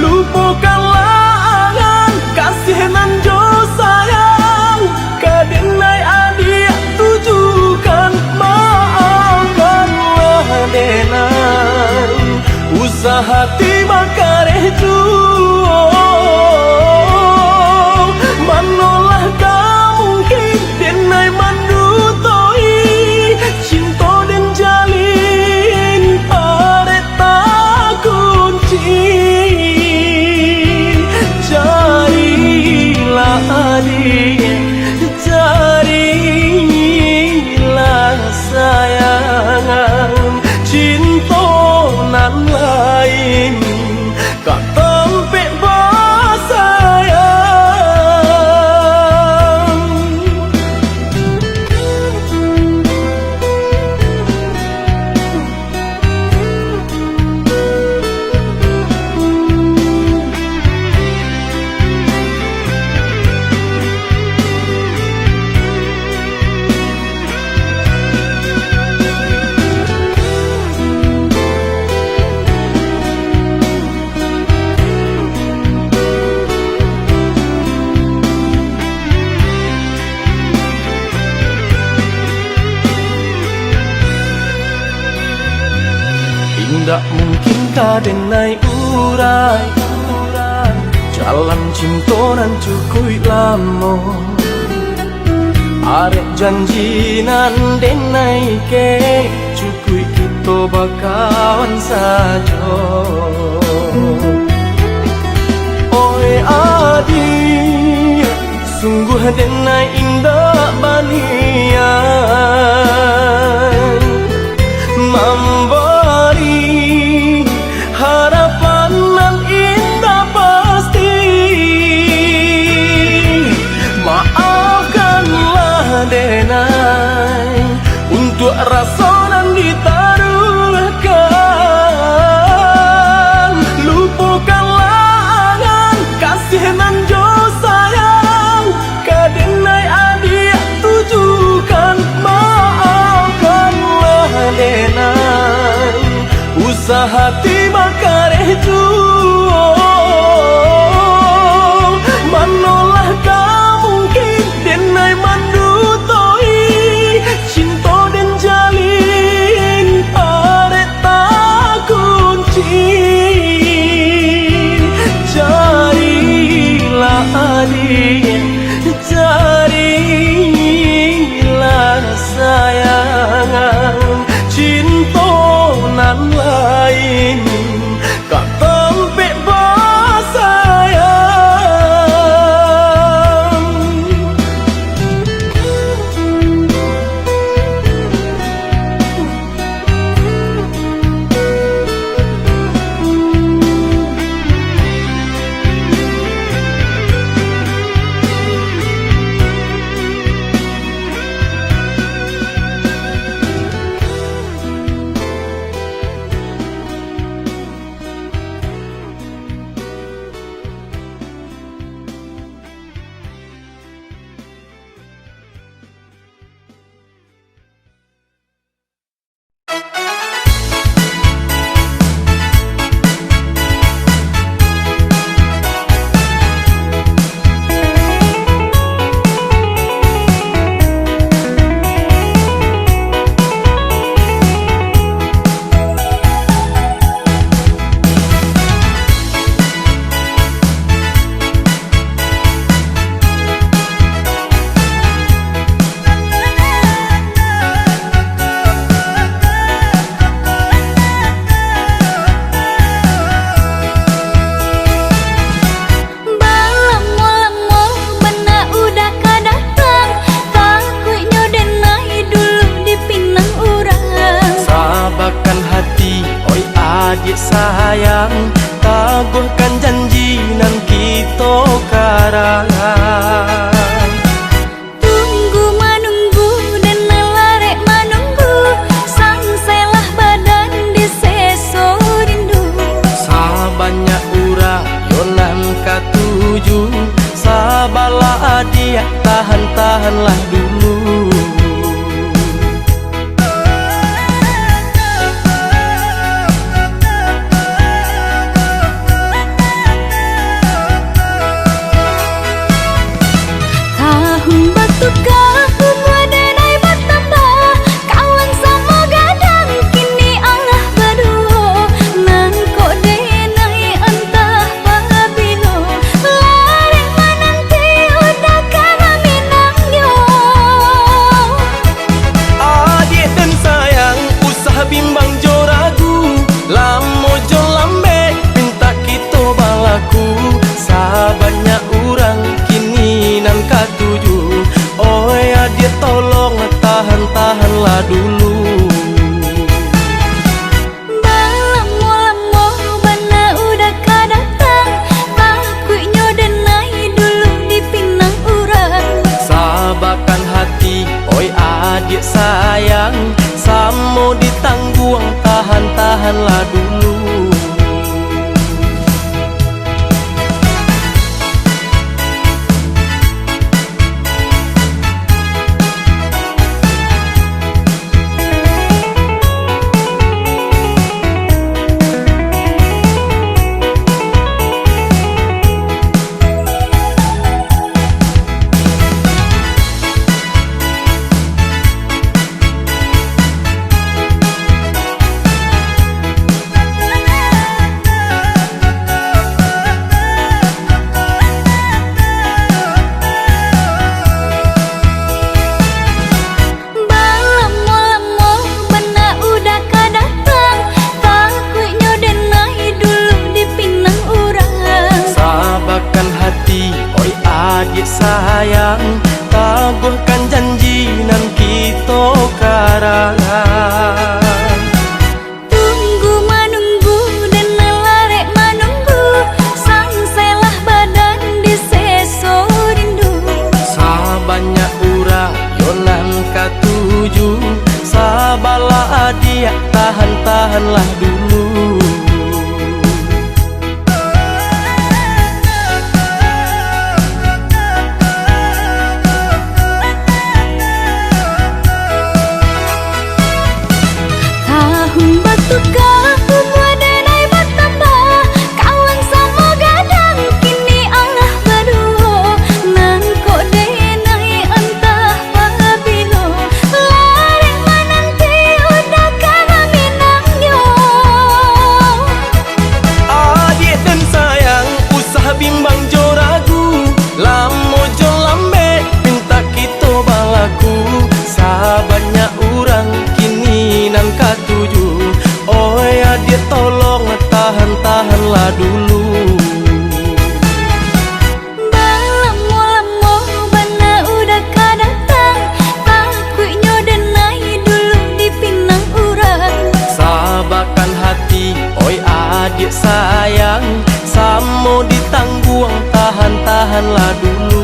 Lupakanlah angan kasih nan jo sayang ka denai adik tujukan. Maafkanlah denai usaha hati makareh juo manolah kamungkin denai mandutoi cinta dan jalin arek tak kunci. Carilah adik, carilah sayangan cinta nan lain kak tempe basayang. Tidak mungkin ka denai urai jalan cinta nan cukup lama. Arek janji nan denai ke cukup kita bakawan saja. Oi adik, sungguh denai indah banian memberi harapan nan indah pasti. Maafkanlah denai untuk rasa nan ditaruhkan. sayang, taguhkan janji nan kita karangan. Tunggu menunggu dan melarek menunggu, sangselah badan di seso rindu. Sabanyak ura yonan katuju, sabalah adia tahan-tahanlah dulu. Tahun batukah denai bertambah, kawan sama gadang kini Allah berdua. Nan kok denai entah babilo, larek menanti udah kara minangnya. Adik dan sayang, usah bimbang jo ragu, lamo jo lambe minta kita balaku. Sabanyak urang kini nan katuju, oi adik tolong tahan-tahanlah dulu. Balamo-lamo bana udah kadatang, takutnya denai dulu di pinang urang. Sabarkan hati, oi adik sayang, samo ditangguang tahan-tahanlah dulu. Balamo-lamo bana udah kadatang, takutnya denai dulu di pinang urang. Sabarkan hati, oi adik sayang, taguhkan janji nan kita karangan. Tunggu menunggu dan melarek menunggu, sangselah badan di seso rindu. Sabanyak ura yonan katuju, sabalah adia tahan-tahanlah dulu. Tahun batukah denai bertambah, kawan sama gadang kini Allah berdua. Nan kok denai entah babilo, larek menanti udah kara minangnya. Adik dan sayang, usah bimbang jo ragu, lamo jo lambe minta kita balaku. Sabanyak urang kini nan katuju, oi adik tolong tahan-tahanlah dulu. Balamo-lamo bana udah kadatang, takutnya denai dulu di pinang urang. Sabarkan hati, oi adik sayang, samo ditangguang tahan-tahanlah dulu.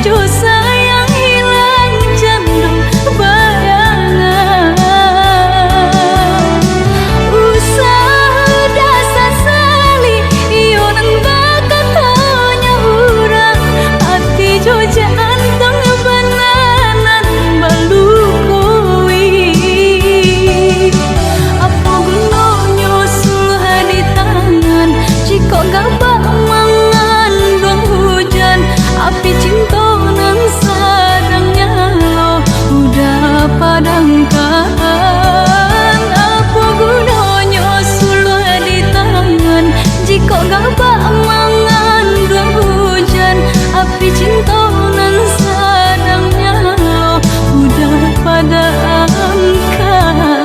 cucu sayang hilang janda bayangan. Usaha dasar sali iyo nang bakat hanya urang hati jo jantung bananan balukui. Apa gunanya sulha di tangan jika gabah mangan dong hujan. Api cinta nan sadangnya lo udah padamkan. Apa gunanya sulha di tangan jika gabah mangan dong hujan. Api cinta nan sadangnya lo udah padamkan.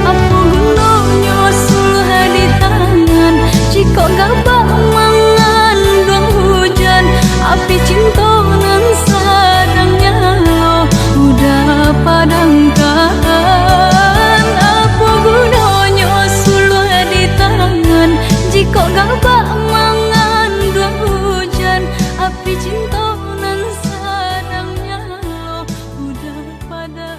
Apa gunanya sulha di tangan jika gabah mangan dong hujan. Api cinta nan sadangnya lo udah padamkan. Apa gunanya sulha di tangan jika gabah mangan dong hujan. Api cinta nan sadangnya lo udah padamkan.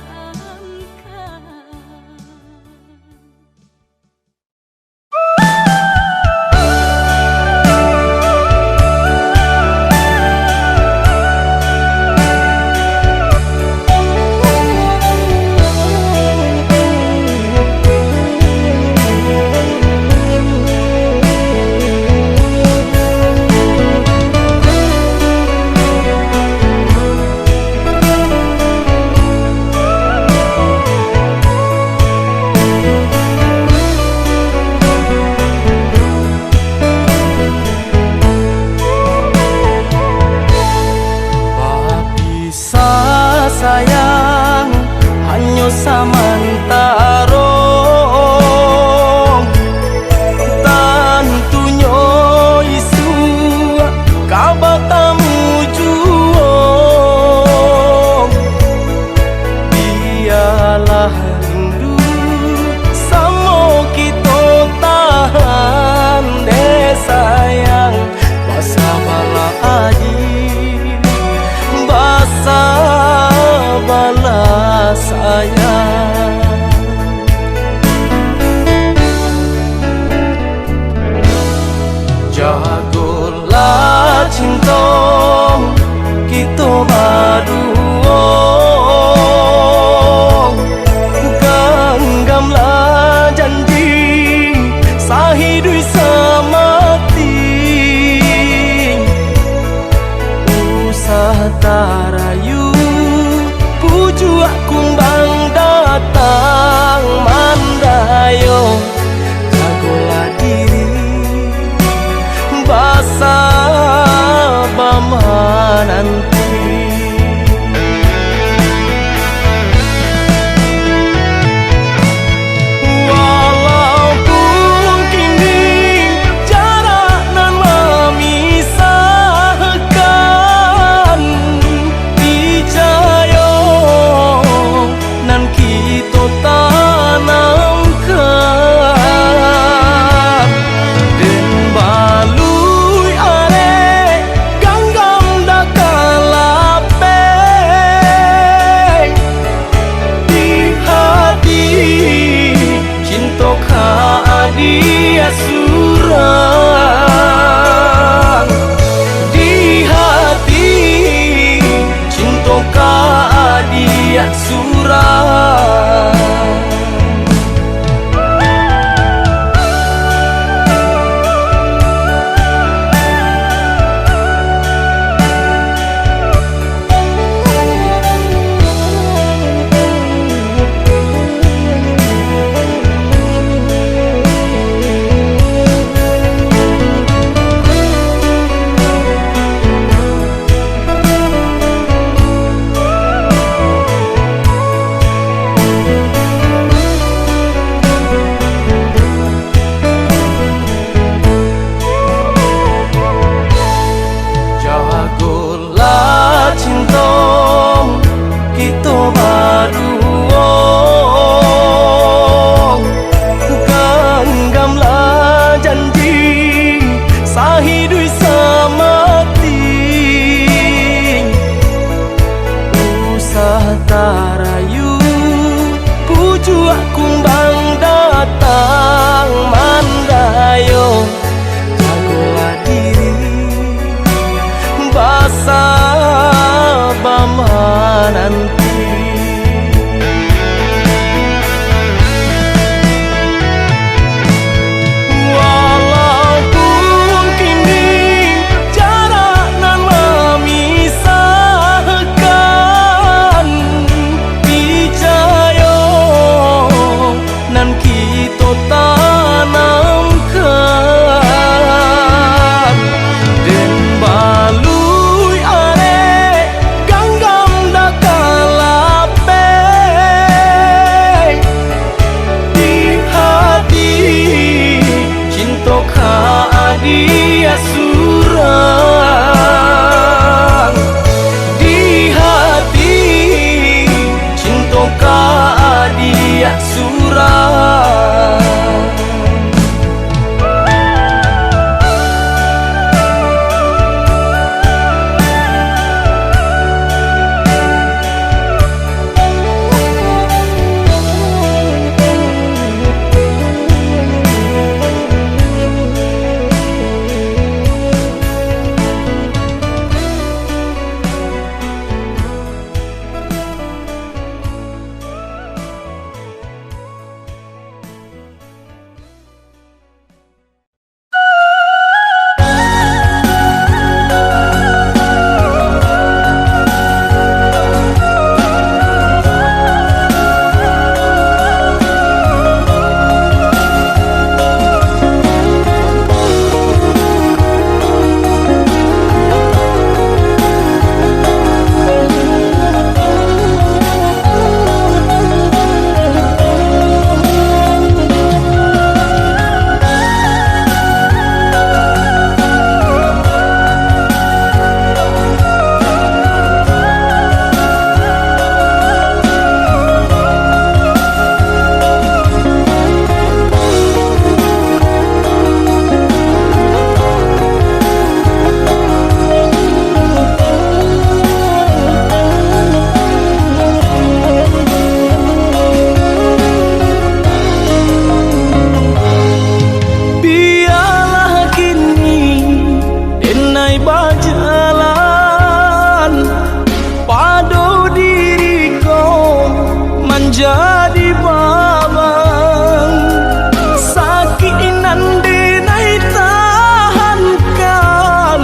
Bisa sayang hanya samantara, tentunya isu kabatamu juo. Biarlah rindu sama kita tahan deh sayang. Masa bala aji basa bala sayang. Jagolah cinta kita berdua, genggamlah janji sahidup semati. Usah tarayu puju kumbang datang mandayo. Jagolah diri basa bama nanti. Walaupun kini jarak nan memisahkan, percaya nan kita tanamkan. Dan balui are ganggam dakala dia surang di hati cinta ka dia surang. Jadi babang sakit nande nai tahankan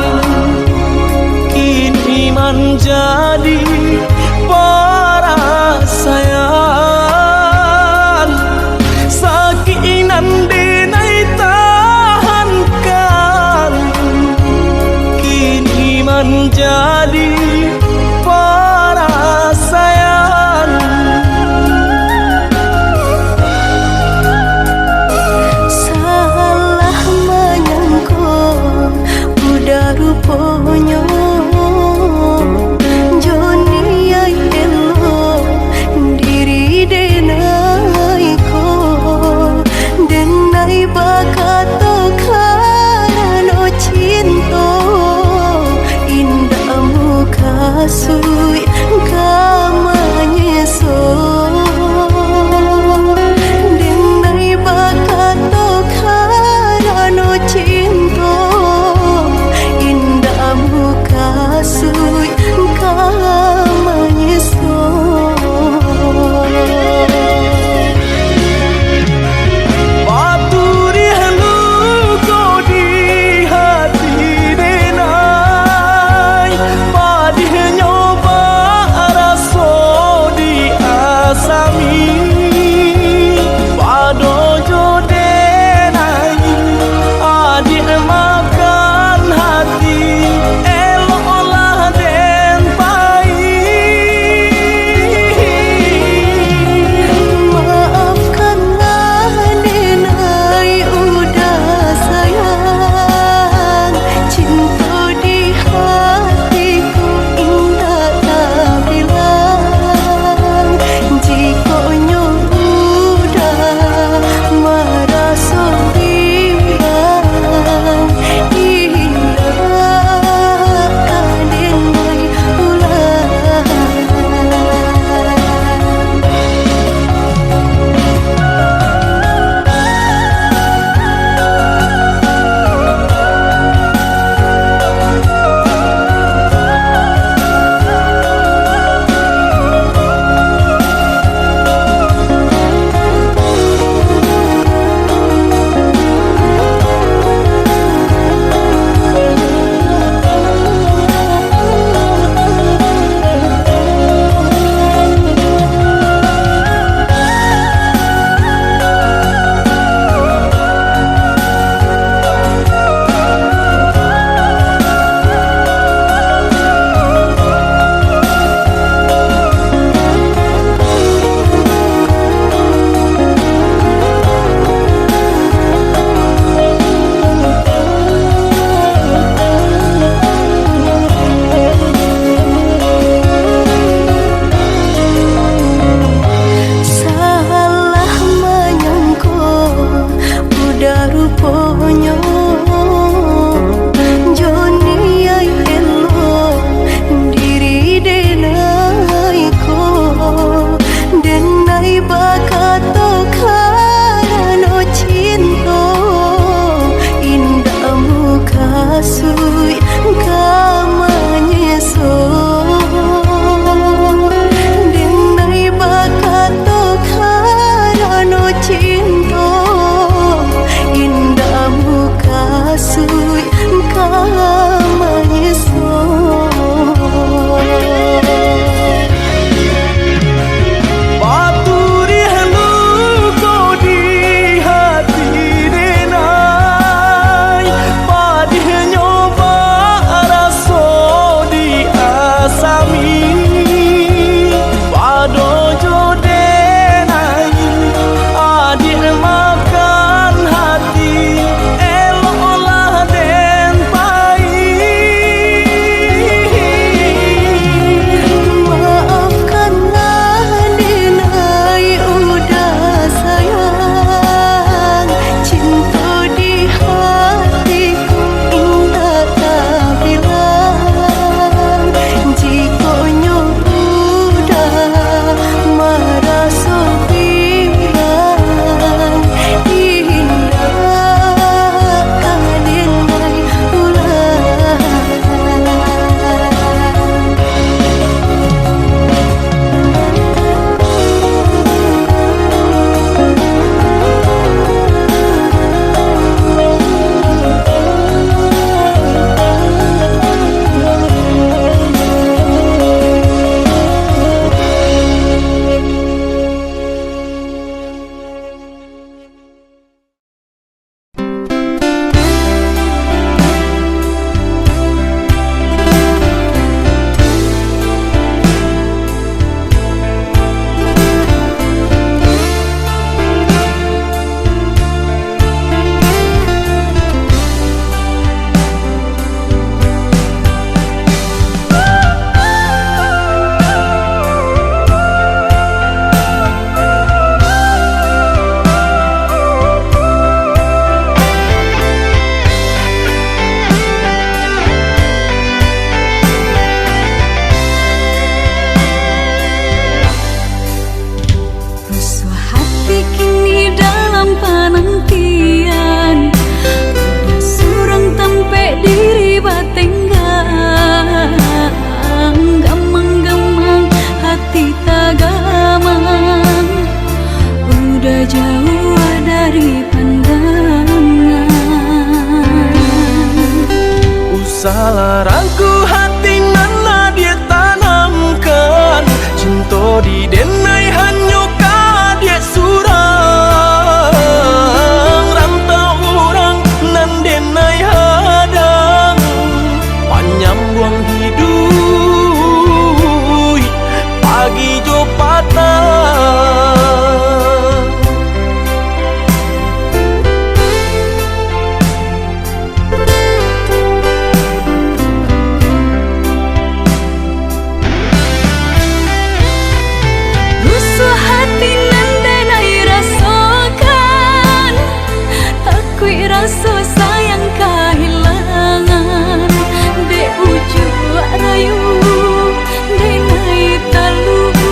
kini menjadi perasaan sakit nande nai tahankan kini menjadi cinta indah muka Usalarangku hati nana dia tanamkan, cinta di denai hanya dia surang, rantau orang nan denai hadang, panjang buang hidup pagi jo patah. Rasa sayang kehilangan de ujung rayu de nai terlupakan.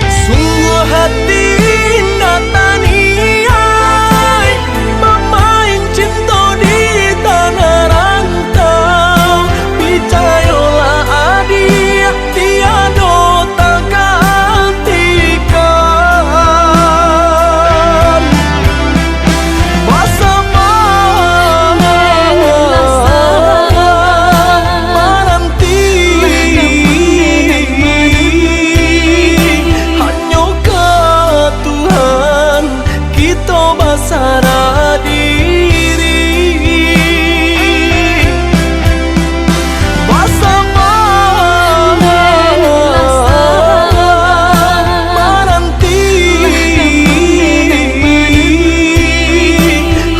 Sungguh hati nataniai memain cinta di tanah rantau, percayalah adik tiada basara diri, basama menanti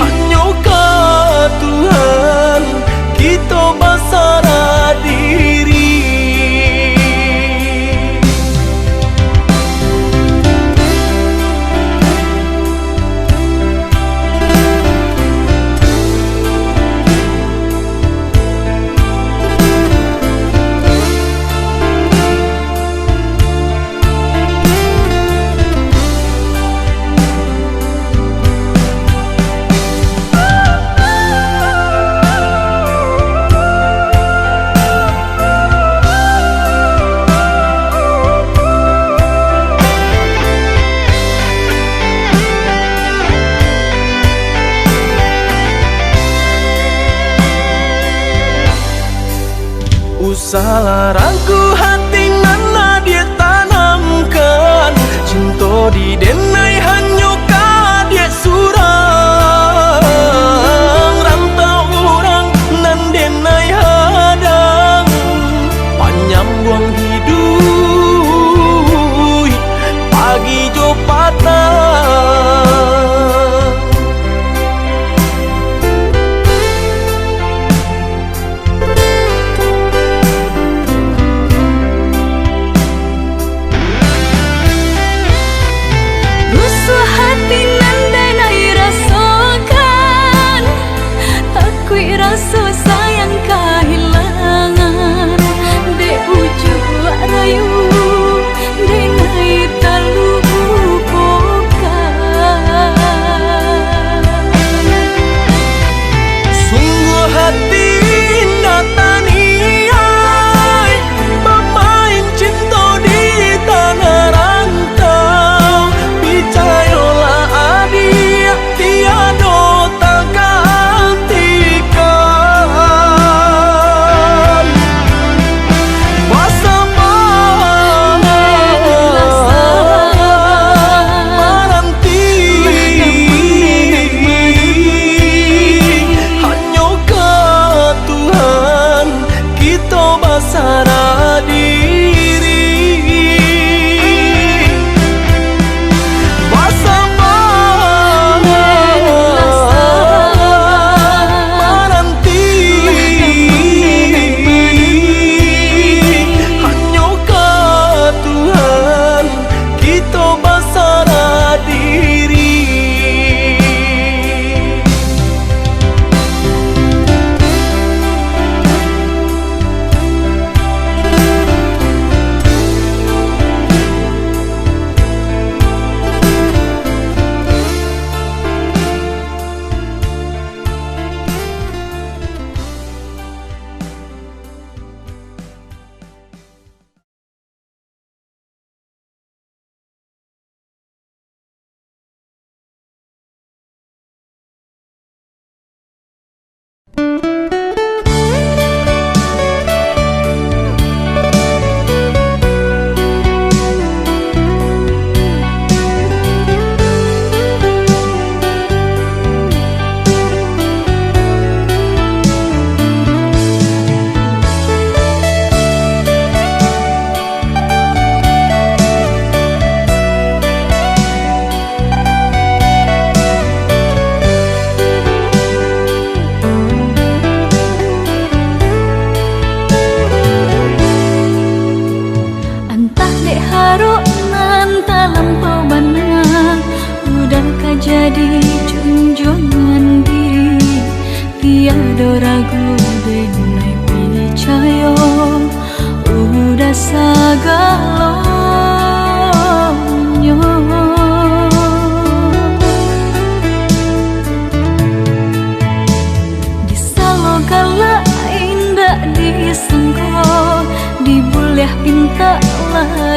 hanya ke Tuhan kita basara diri. Usalarangku hati nana dia tanamkan, cinta di denai hanya dia surang, rantau orang nan denai hadang, panjang buang hidup pagi jo patah.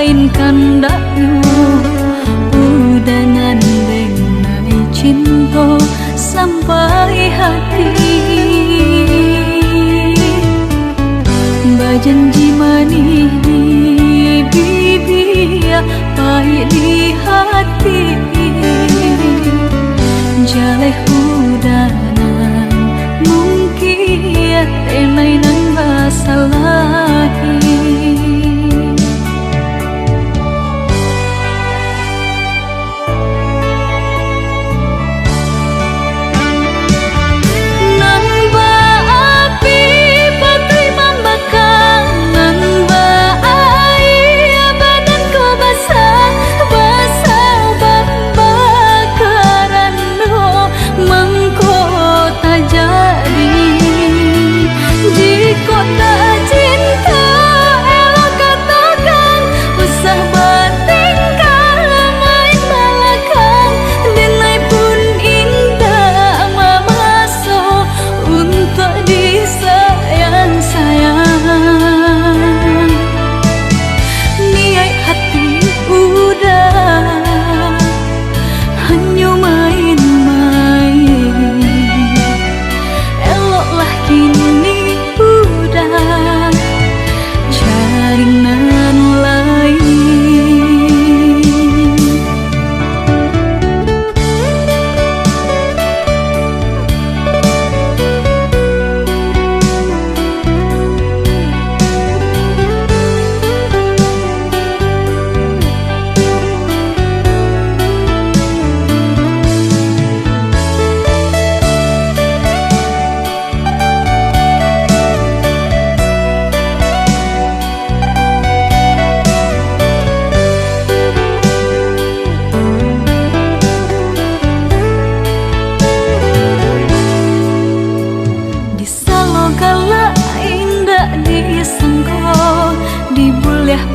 lain kandaknya udangan dengan cinta sampai hati bajanji manis di bibir pahit di hati jaleh udanan mungkin tenai nan basalahi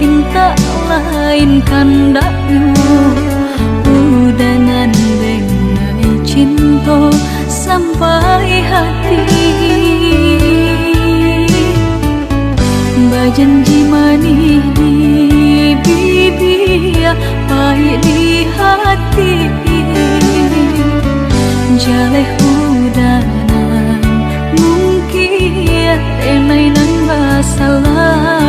pinta lain kandaknya udangan dengan cinta sampai hati bajanji manis di bibir pahit di hati jaleh udanan mungkin tenai nan basalahi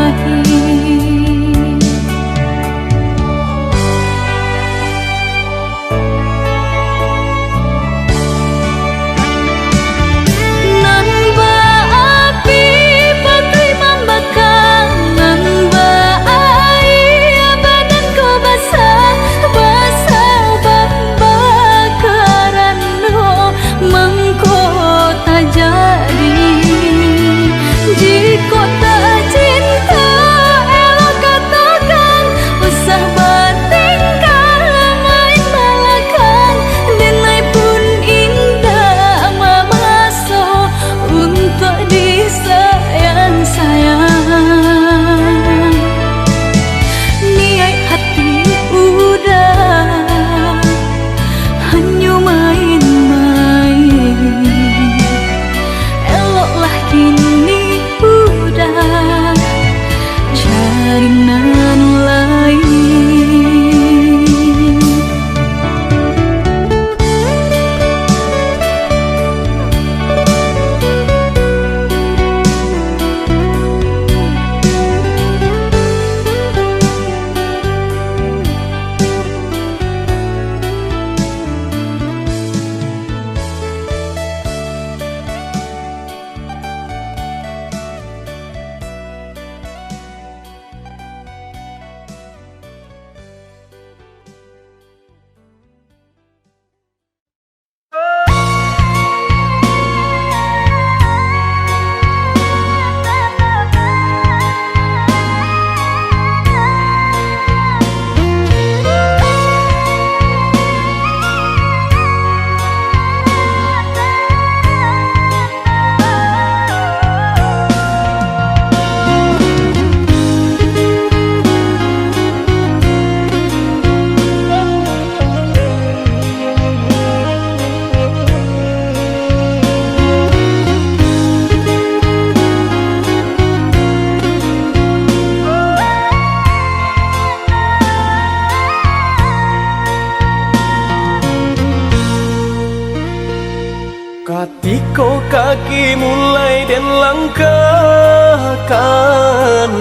Kau kaki mulai dan langkahkan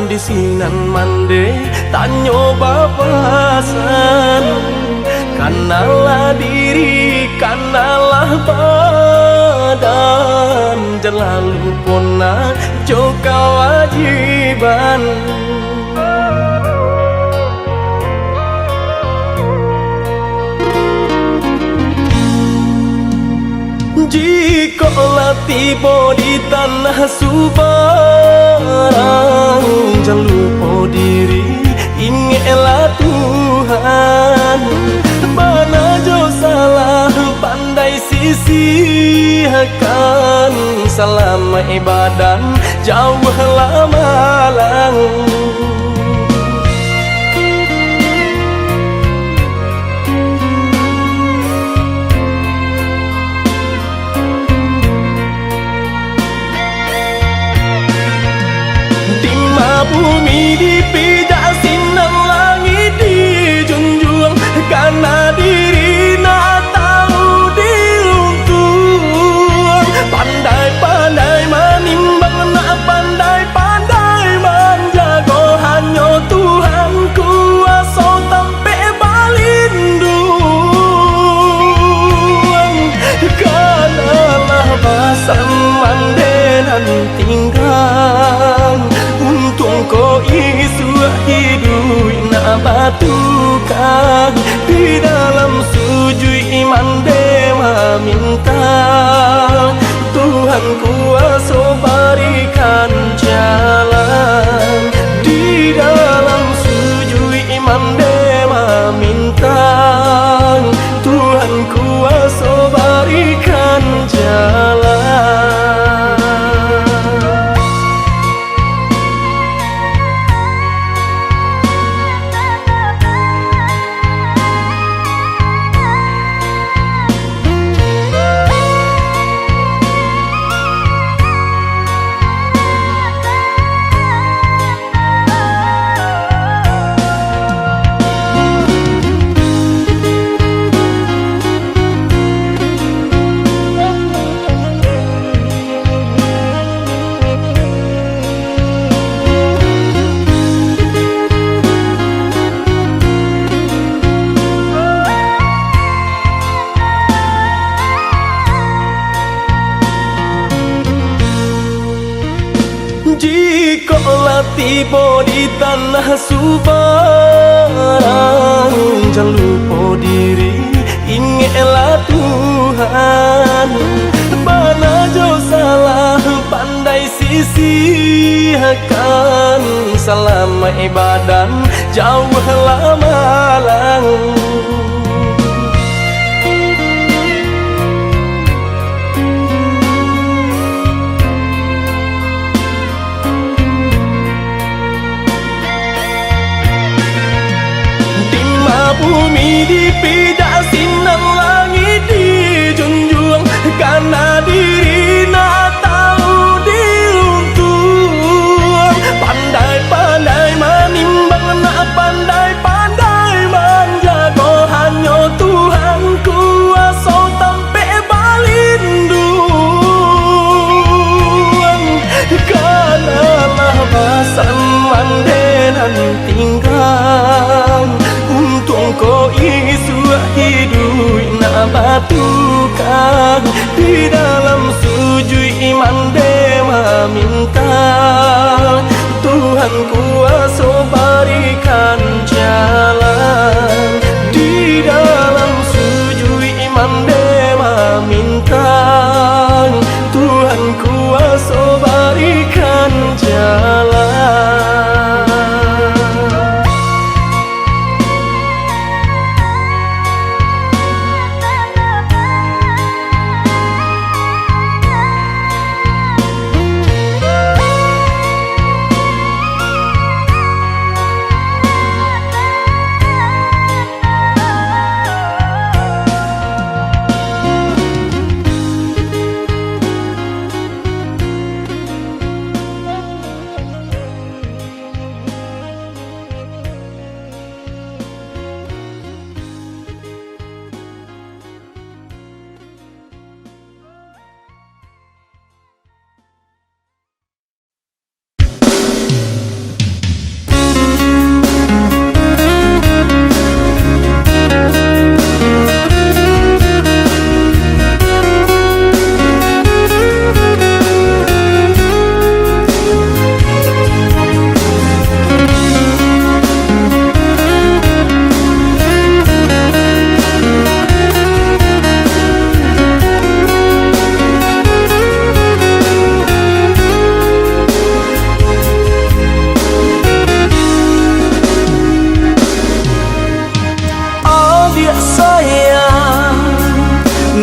di sinan mande tanyo bapasan. Kanalah diri, kanalah badan, jelalu pona joka wajiban. Jikalau tiba di tanah Subarang, jangan lupa diri, ingatlah Tuhan. Mana jauh salah pandai sisihkan, selama ibadah jauhlah malang. Bumi dipijak sinar langit dijunjung, karena diri nak tahu diuntung. Pandai-pandai menimbang, nak pandai-pandai menjaga, hanya Tuhan kuasa sampai balindung. Kanalah basan mandenan tinggal, untung ko isu hidup nak batukan di dalam sujud iman dewa minta. Tuhan kuasa berikan jalan di dalam sujud iman dewa minta. Tuhan kuasa berikan jalan. Jikalau tiba di tanah Subarang, jangan lupa diri, ingatlah Tuhan. Mana jauh salah pandai sisihkan, selama ibadah jauhlah malang. Bumi dipijak sinar langit dijunjung, karena diri nak tahu diuntung. Pandai-pandai menimbang, nak pandai-pandai menjaga, hanya Tuhan kuasa sampai balindung. Kanalah basan mandenan tinggal, untung ko isu hidup nak batukan di dalam sujud iman dewa minta. Tuhan kuasa berikan jalan di dalam sujud iman dewa minta. Tuhan kuasa berikan jalan.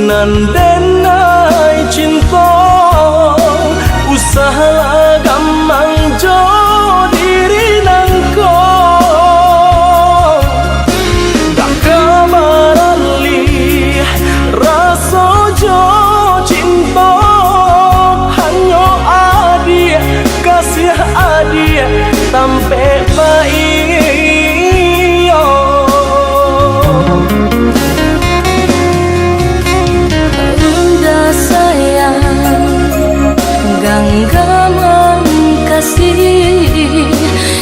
nan denai cinta usaha gamang jo diri nangko dak kamarali rasa jo cinta hanyo adia kasih adia sampai baik genggaman kasih,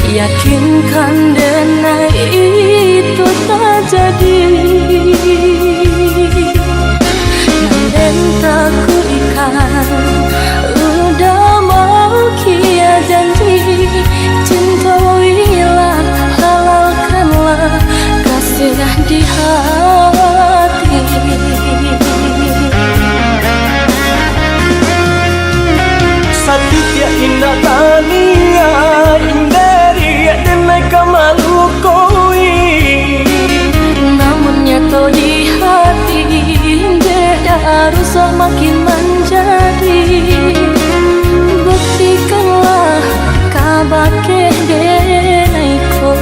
yakinkan denai itu tak jadi. Nanden tak kuikan, udah mau kia janji. Cintailah, halalkanlah kasih di hati. Satya indah tania inderi denai kamalu koi namun nyata di hati beda rusak makin menjadi. Buktikanlah kabake denai ko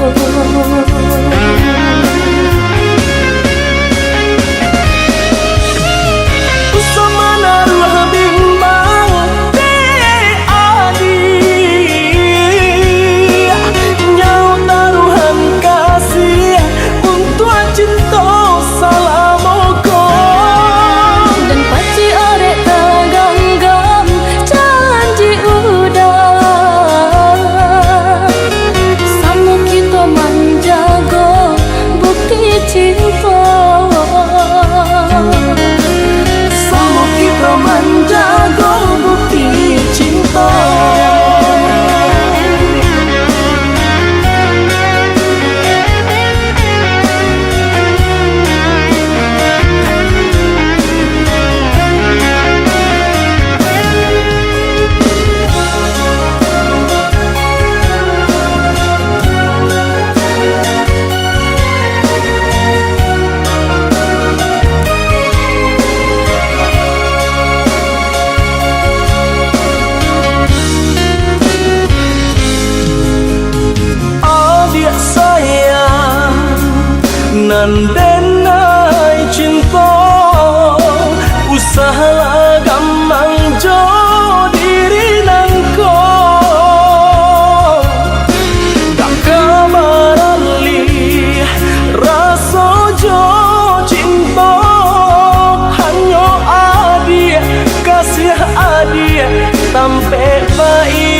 nan denai cinta usaha gamang jo diri nangko dak kamarali rasa jo cinta hanyo adia kasih adia sampai baik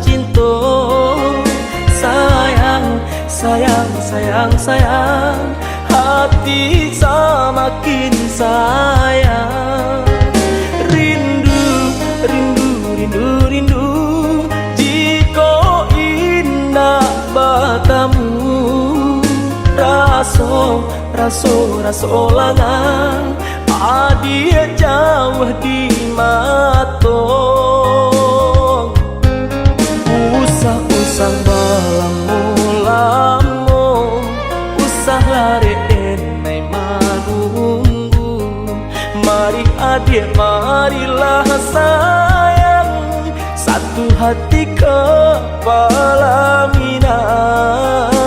cinta. Sayang, sayang, sayang, sayang, hati semakin sayang. Rindu, rindu, rindu, rindu, jika indah bertemu. Raso, raso, raso langang, adia jauh di matong. Usah-usah balamu-lamu, usah lari enai manunggu. Mari adik, marilah sayang, satu hati kepala minang.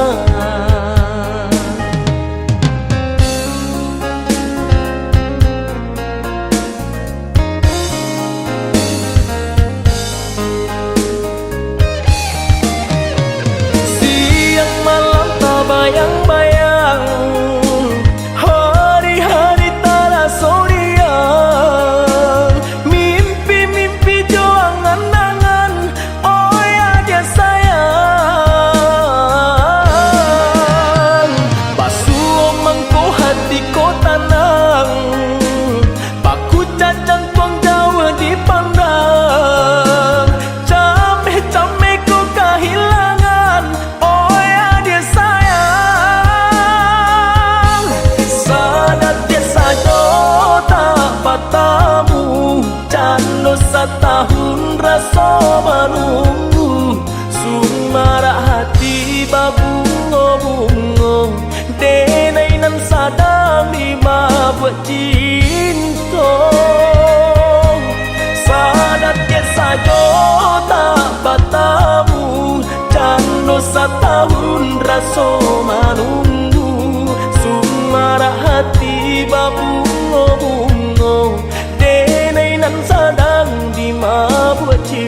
Bayang-bayang hari-hari terasa riang, mimpi-mimpi juang angan-angan, oh ya dia sayang. Basuh mengko hati ko tanang, paku cacang tuang jauh dipandang. Cameh-cameh ko kehilangan, oh ya dia sayang. Tamu cano setahun rasa menunggu, sumara hati babungo-bungo, denai nan sadang lima buat cinta. Sadat ke sajo tak bertamu, cano setahun rasa menunggu, sumara hati babungo-bungo, denai nan sadang di mabuk cinta.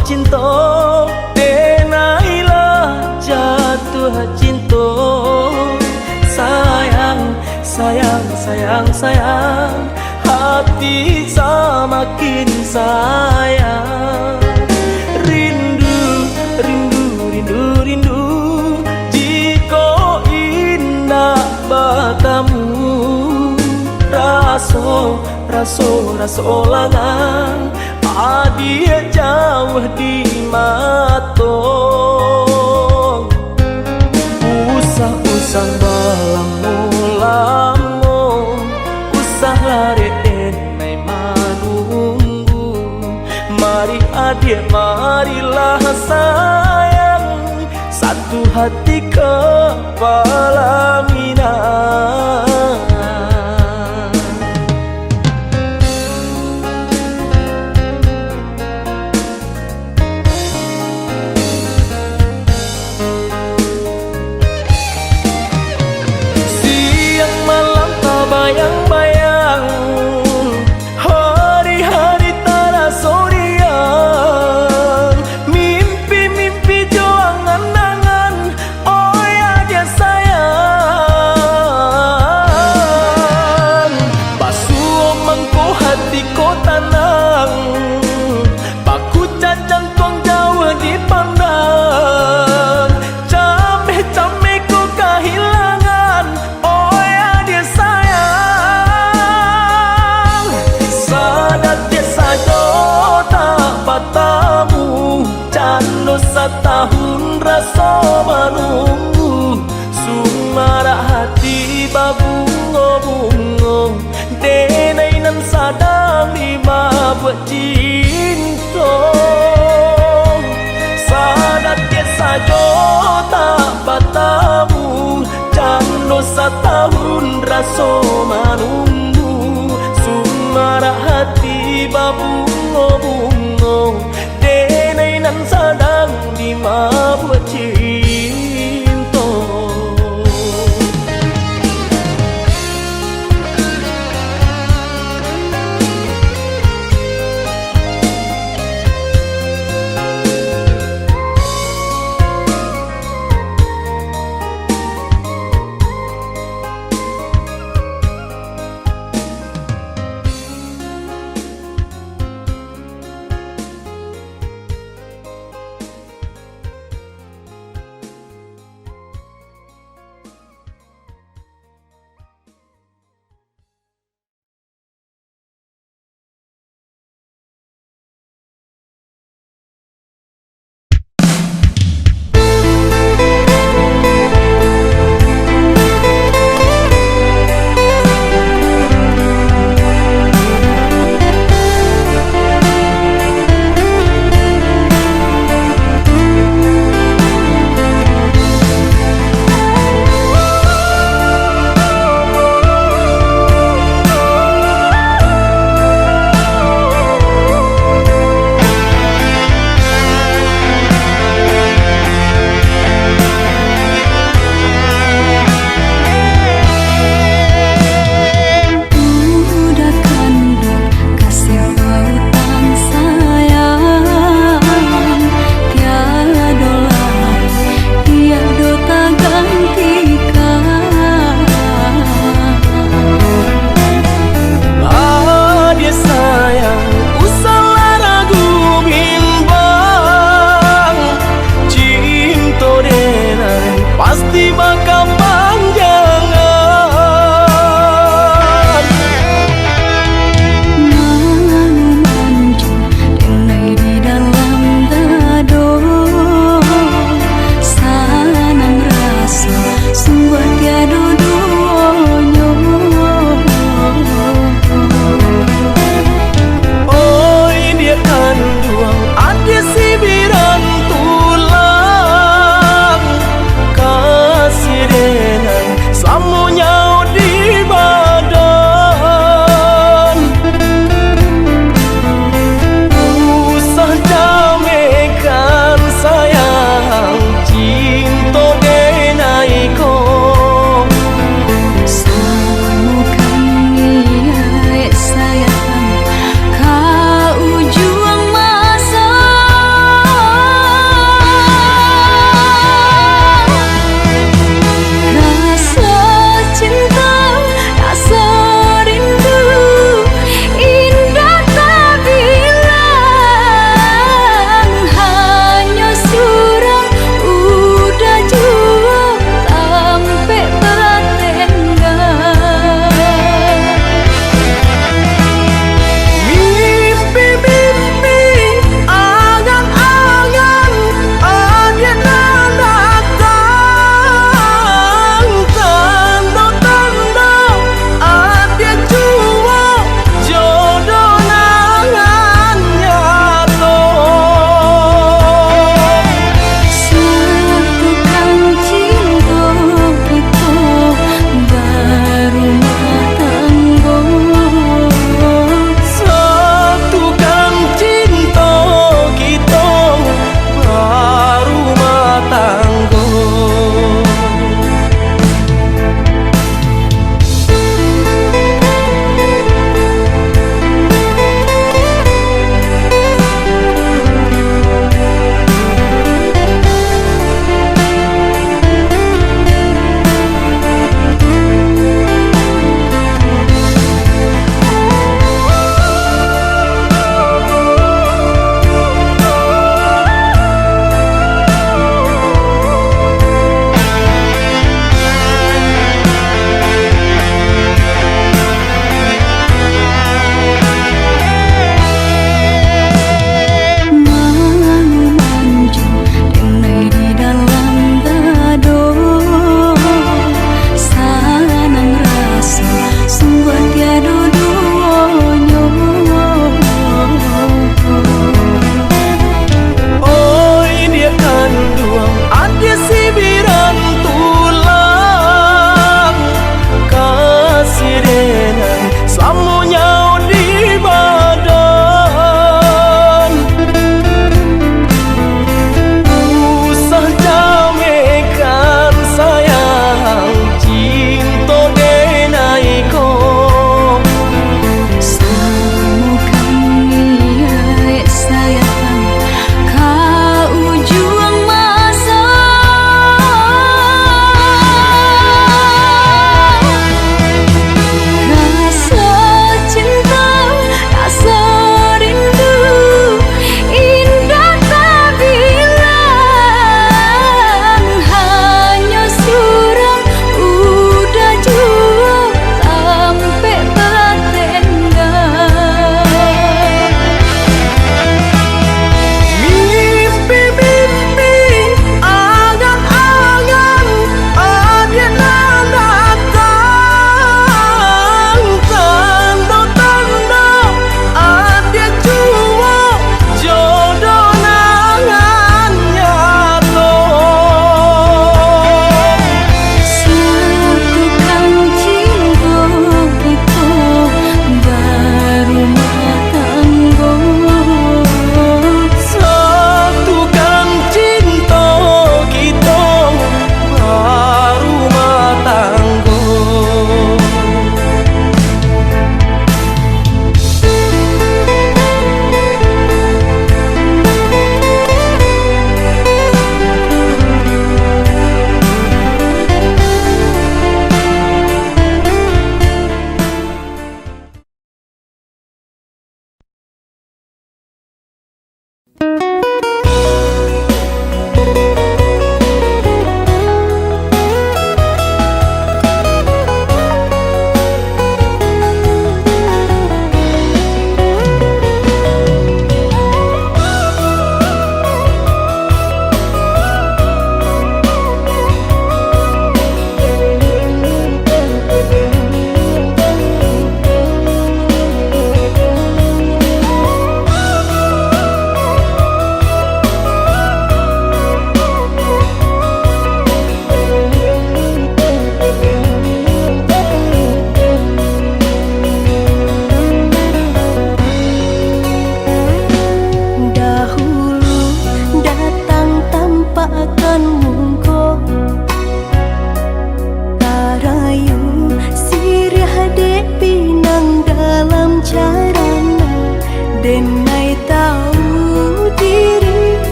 Cinta, denailah jatuh cinta. Sayang, sayang, sayang, sayang, hati semakin sayang. Rindu, rindu, rindu, rindu, jika indah bertemu. Raso, raso, raso langang, adia jauh di matong. Usah-usah balamu-lamu, usah lari enai manunggu. Mari adik, marilah sayang, satu hati kepala minang. Bayang-bayang hari-hari terasa riang, mimpi-mimpi juang angan-angan, oh ya dia sayang. Basuh mengko hati ko tanang, paku cacang tuang jauh dipandang. Cameh-cameh ko kehilangan, oh ya dia sayang. Tamu cano setahun rasa menunggu, sumara hati babungo-bungo, denai nan sadang lima buat cinta. Sadat ke sajo tak sama buat cinta.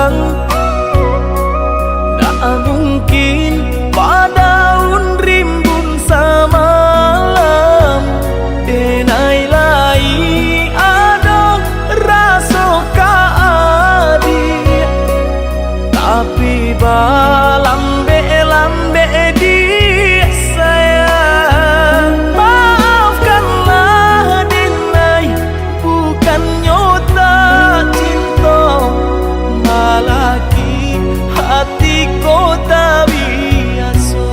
orang. Tak mungkin padaun rimbun samalam denai lai ada rasa keadil, tapi lambe dia sayang. Maafkanlah denai, bukan nyota cinta, malaki hatiku tak biasa.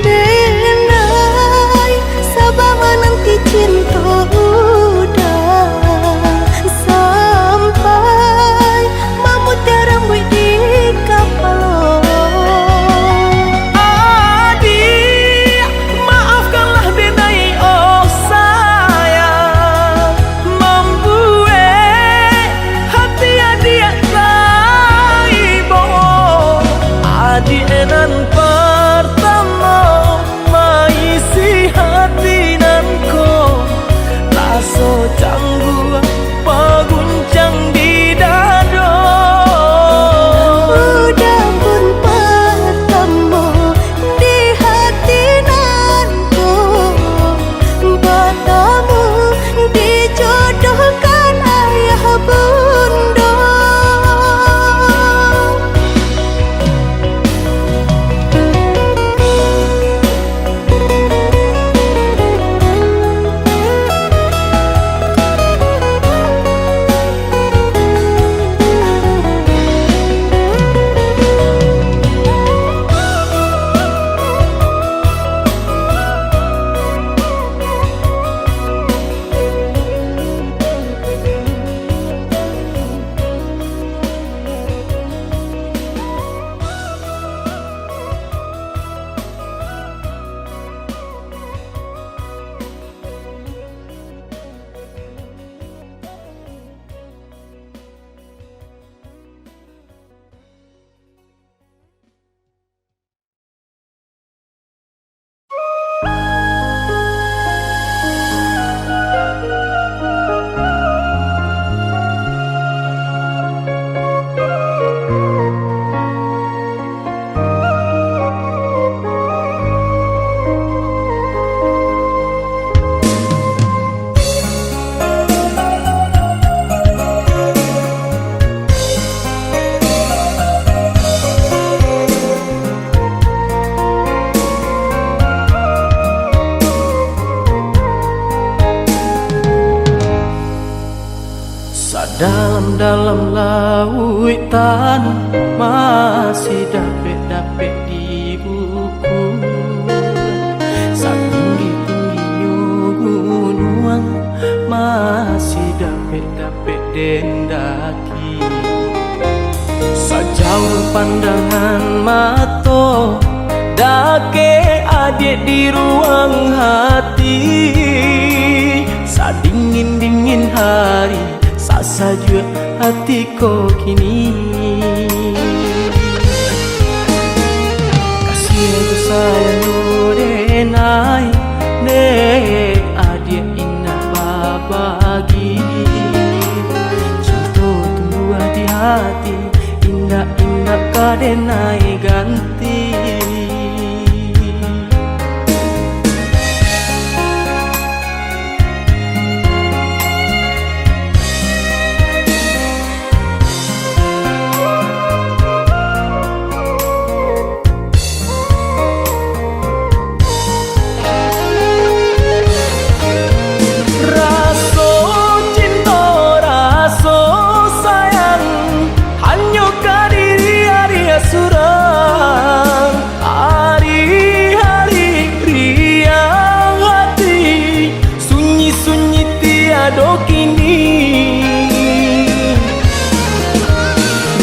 Denai, sabar menanti cinta udah sampai memutih rambut di kapal. Adik, maafkanlah denai oh sayang, membuat hati adik raibo. Adik nan pertama maisi hati nanko, rasa canggung paguncang di dada. Udah pun pertemu di hati nanku, bertemu dijodohkan ayah bunda. Dalam lautan masih dapet di buku, setinggi-tingginya gunung masih dapet dendaki. Sejauh pandangan mata dake adik di ruang hati, sadingin-dingin hari saja hatiku kini. Kasih aku sayang denai, dek adik indah babagi. Cinta tumbuh di hati, indah-indah kadenai ganti.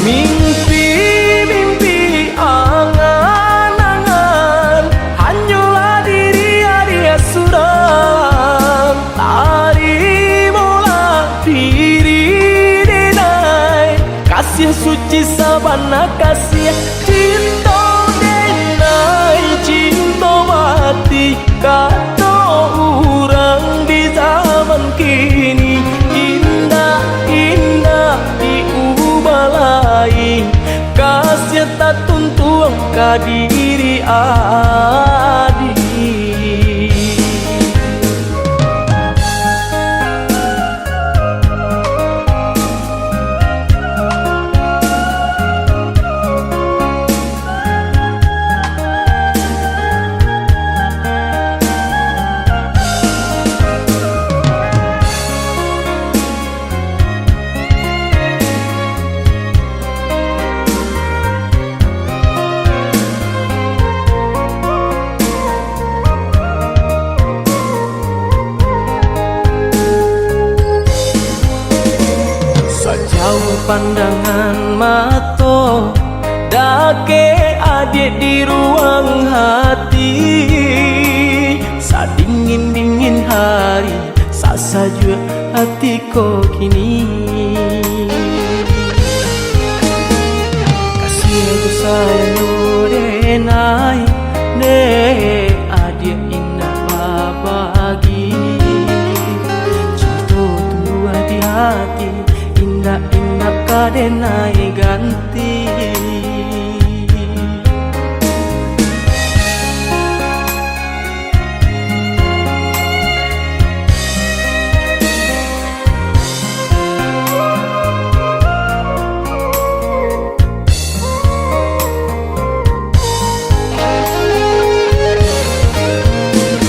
Mimpi-mimpi, angan-angan, hanyalah diri adia suram. Tari mola diri denai, kasih suci sabana kasih cinta denai, cinta mati kata orang di zaman kini. adik. Sejauh pandangan mato, dake adik di ruang hati. Sadingin-dingin hari, sasajua hatiku kini. Kasih aku sayang denai, ne adik indah babagi. Cinta tua di hati, indah kadenai ganti.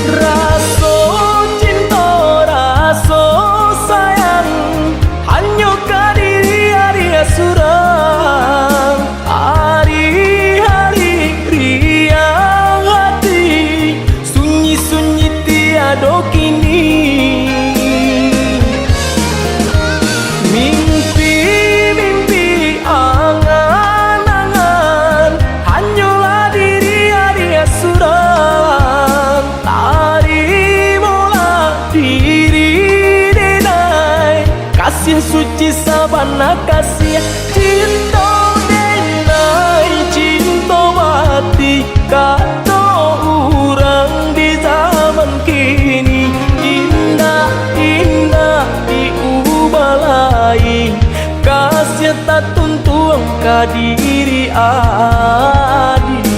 Raso cinta, raso sayang, hanya kadiri Arya surang. Hari-hari riang hati, sunyi-sunyi tiada kini. Mimpi-mimpi, angan-angan, hanyalah diri Arya surang. Terimalah diri denai, kasih suci sabana kasih. Cinta denai, cinta mati, kata orang di zaman kini. Indah-indah diubah lain, kasih tak tuntung ke diri adik.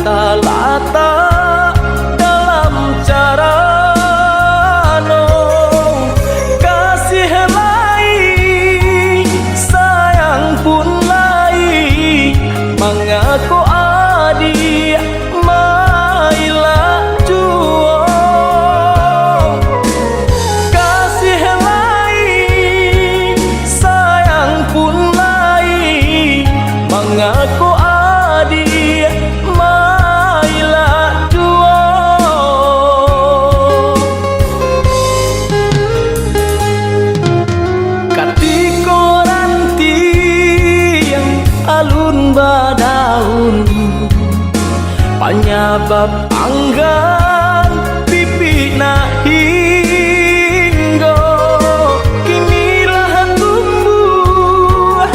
lata-lata dalam cara no kasih lain, sayang pun lain, mengaku adik mailah juo. Kasih lain, sayang pun lain, mengaku adik mailah juo. Katiko ranti yang alun badaun, penyebab anggan pipi na hinggo kinilah tumbuh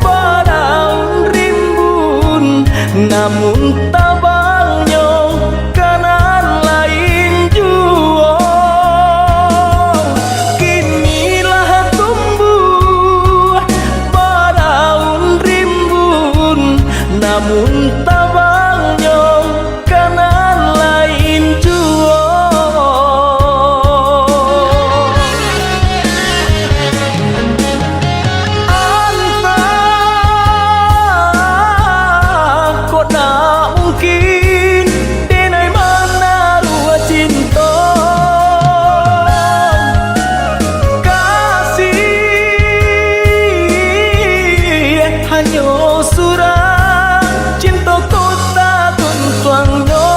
badaun rimbun, namun tabalnya kanan lain juo. Kinilah tumbuh badaun rimbun, namun tabalnya kanan lain juo. Anta kok tak mungkin denai mana rua cinta kasih hanya surah cinta kota tuntuangnya.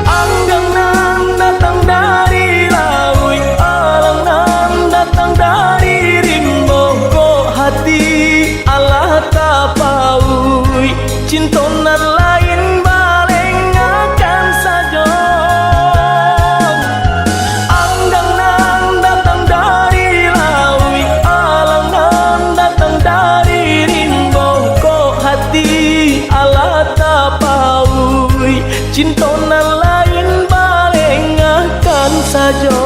Anggang nan datang dari laut, alang nan datang dari rimbo, kok hati Allah tapaui, cinta nan lain baleng akan saja. Anggang nan datang dari laut, alang nan datang dari rimbo, kok hati Allah tapaui, cinta nan lain baleng akan saja.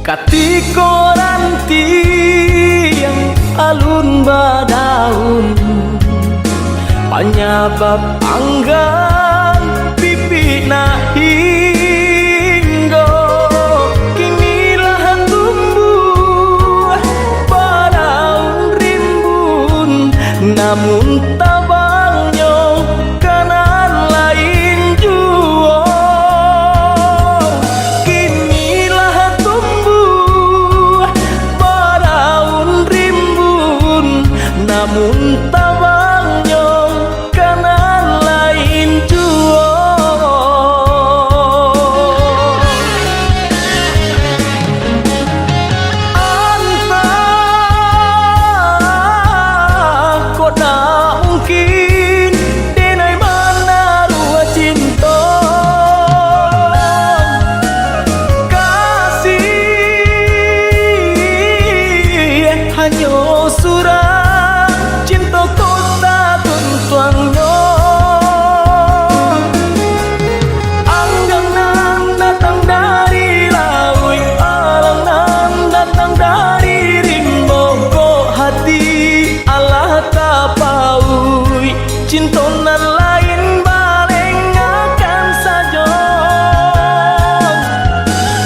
Katiko ranti yang alun badaun, penyebab anggan pipi na hinggo kinilah tumbuh badaun rimbun, namun tabalnya kanan lain juo. Kinilah tumbuh badaun rimbun, namun tabalnya kanan lain juo. Anta kok tak mungkin denai mana rua cinta kasih hanya surah cinta kota tuntuangnya. Anggang nan datang dari laut, alang nan datang dari rimbo, kok hati Allah tapaui, cinta nan lain baleng akan saja.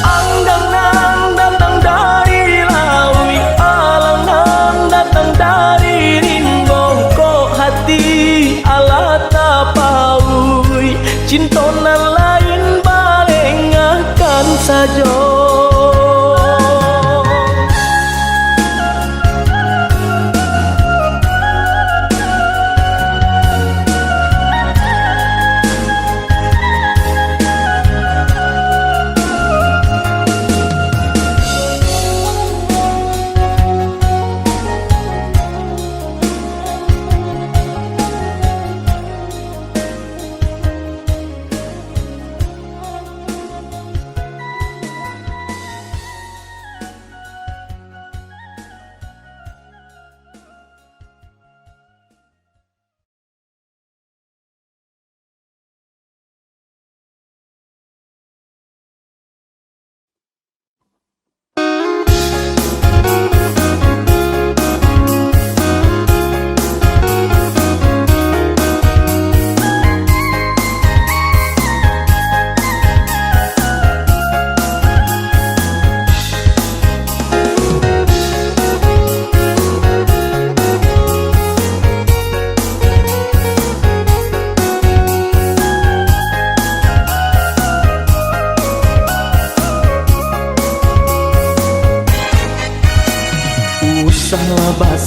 Anggang nan datang dari laut, alang nan datang dari rimbo, kok hati Allah tapaui, cinta nan lain baleng akan saja.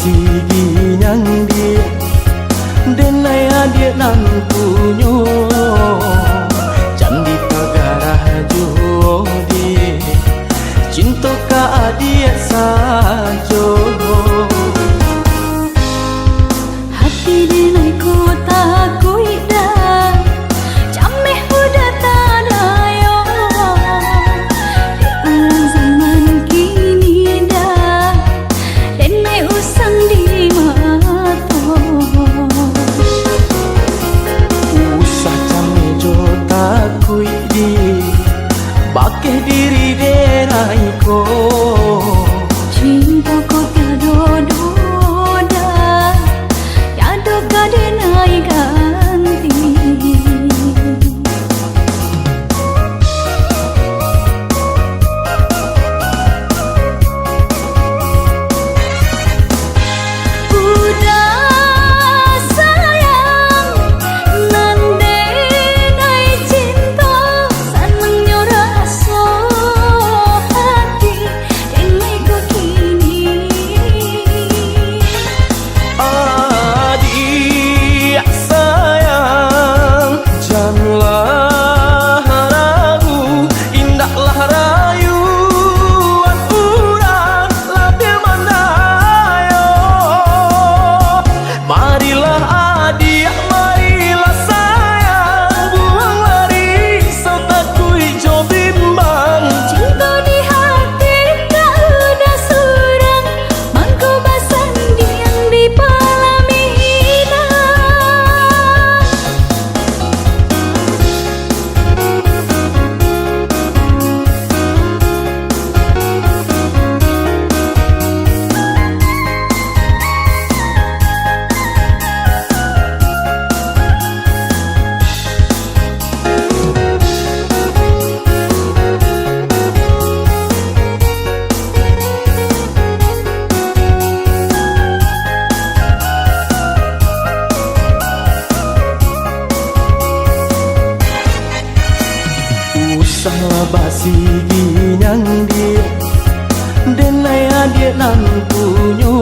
basi ginyang dia denaya dia nan punyo candi pagarah juo dia cinta ka dia sajo hati denai kota kuida cameh udah tadayo di ulang zaman kini dah denai usang di mato usah came jota kuidi bakeh diri denai ko cinta ko tiada tiada kadenai ganti udah sayang nande nai cinta senangnya rasa hati denai ko kini adik sayang janganlah ragu indahlah rayuan urang labe mandayo marilah adik marilah sayang buang lari serta kui jo bimbang cinta di hati tak udah surang mangko basan diang di palamina usahlah basi ginyang dia denaya dia nan punyo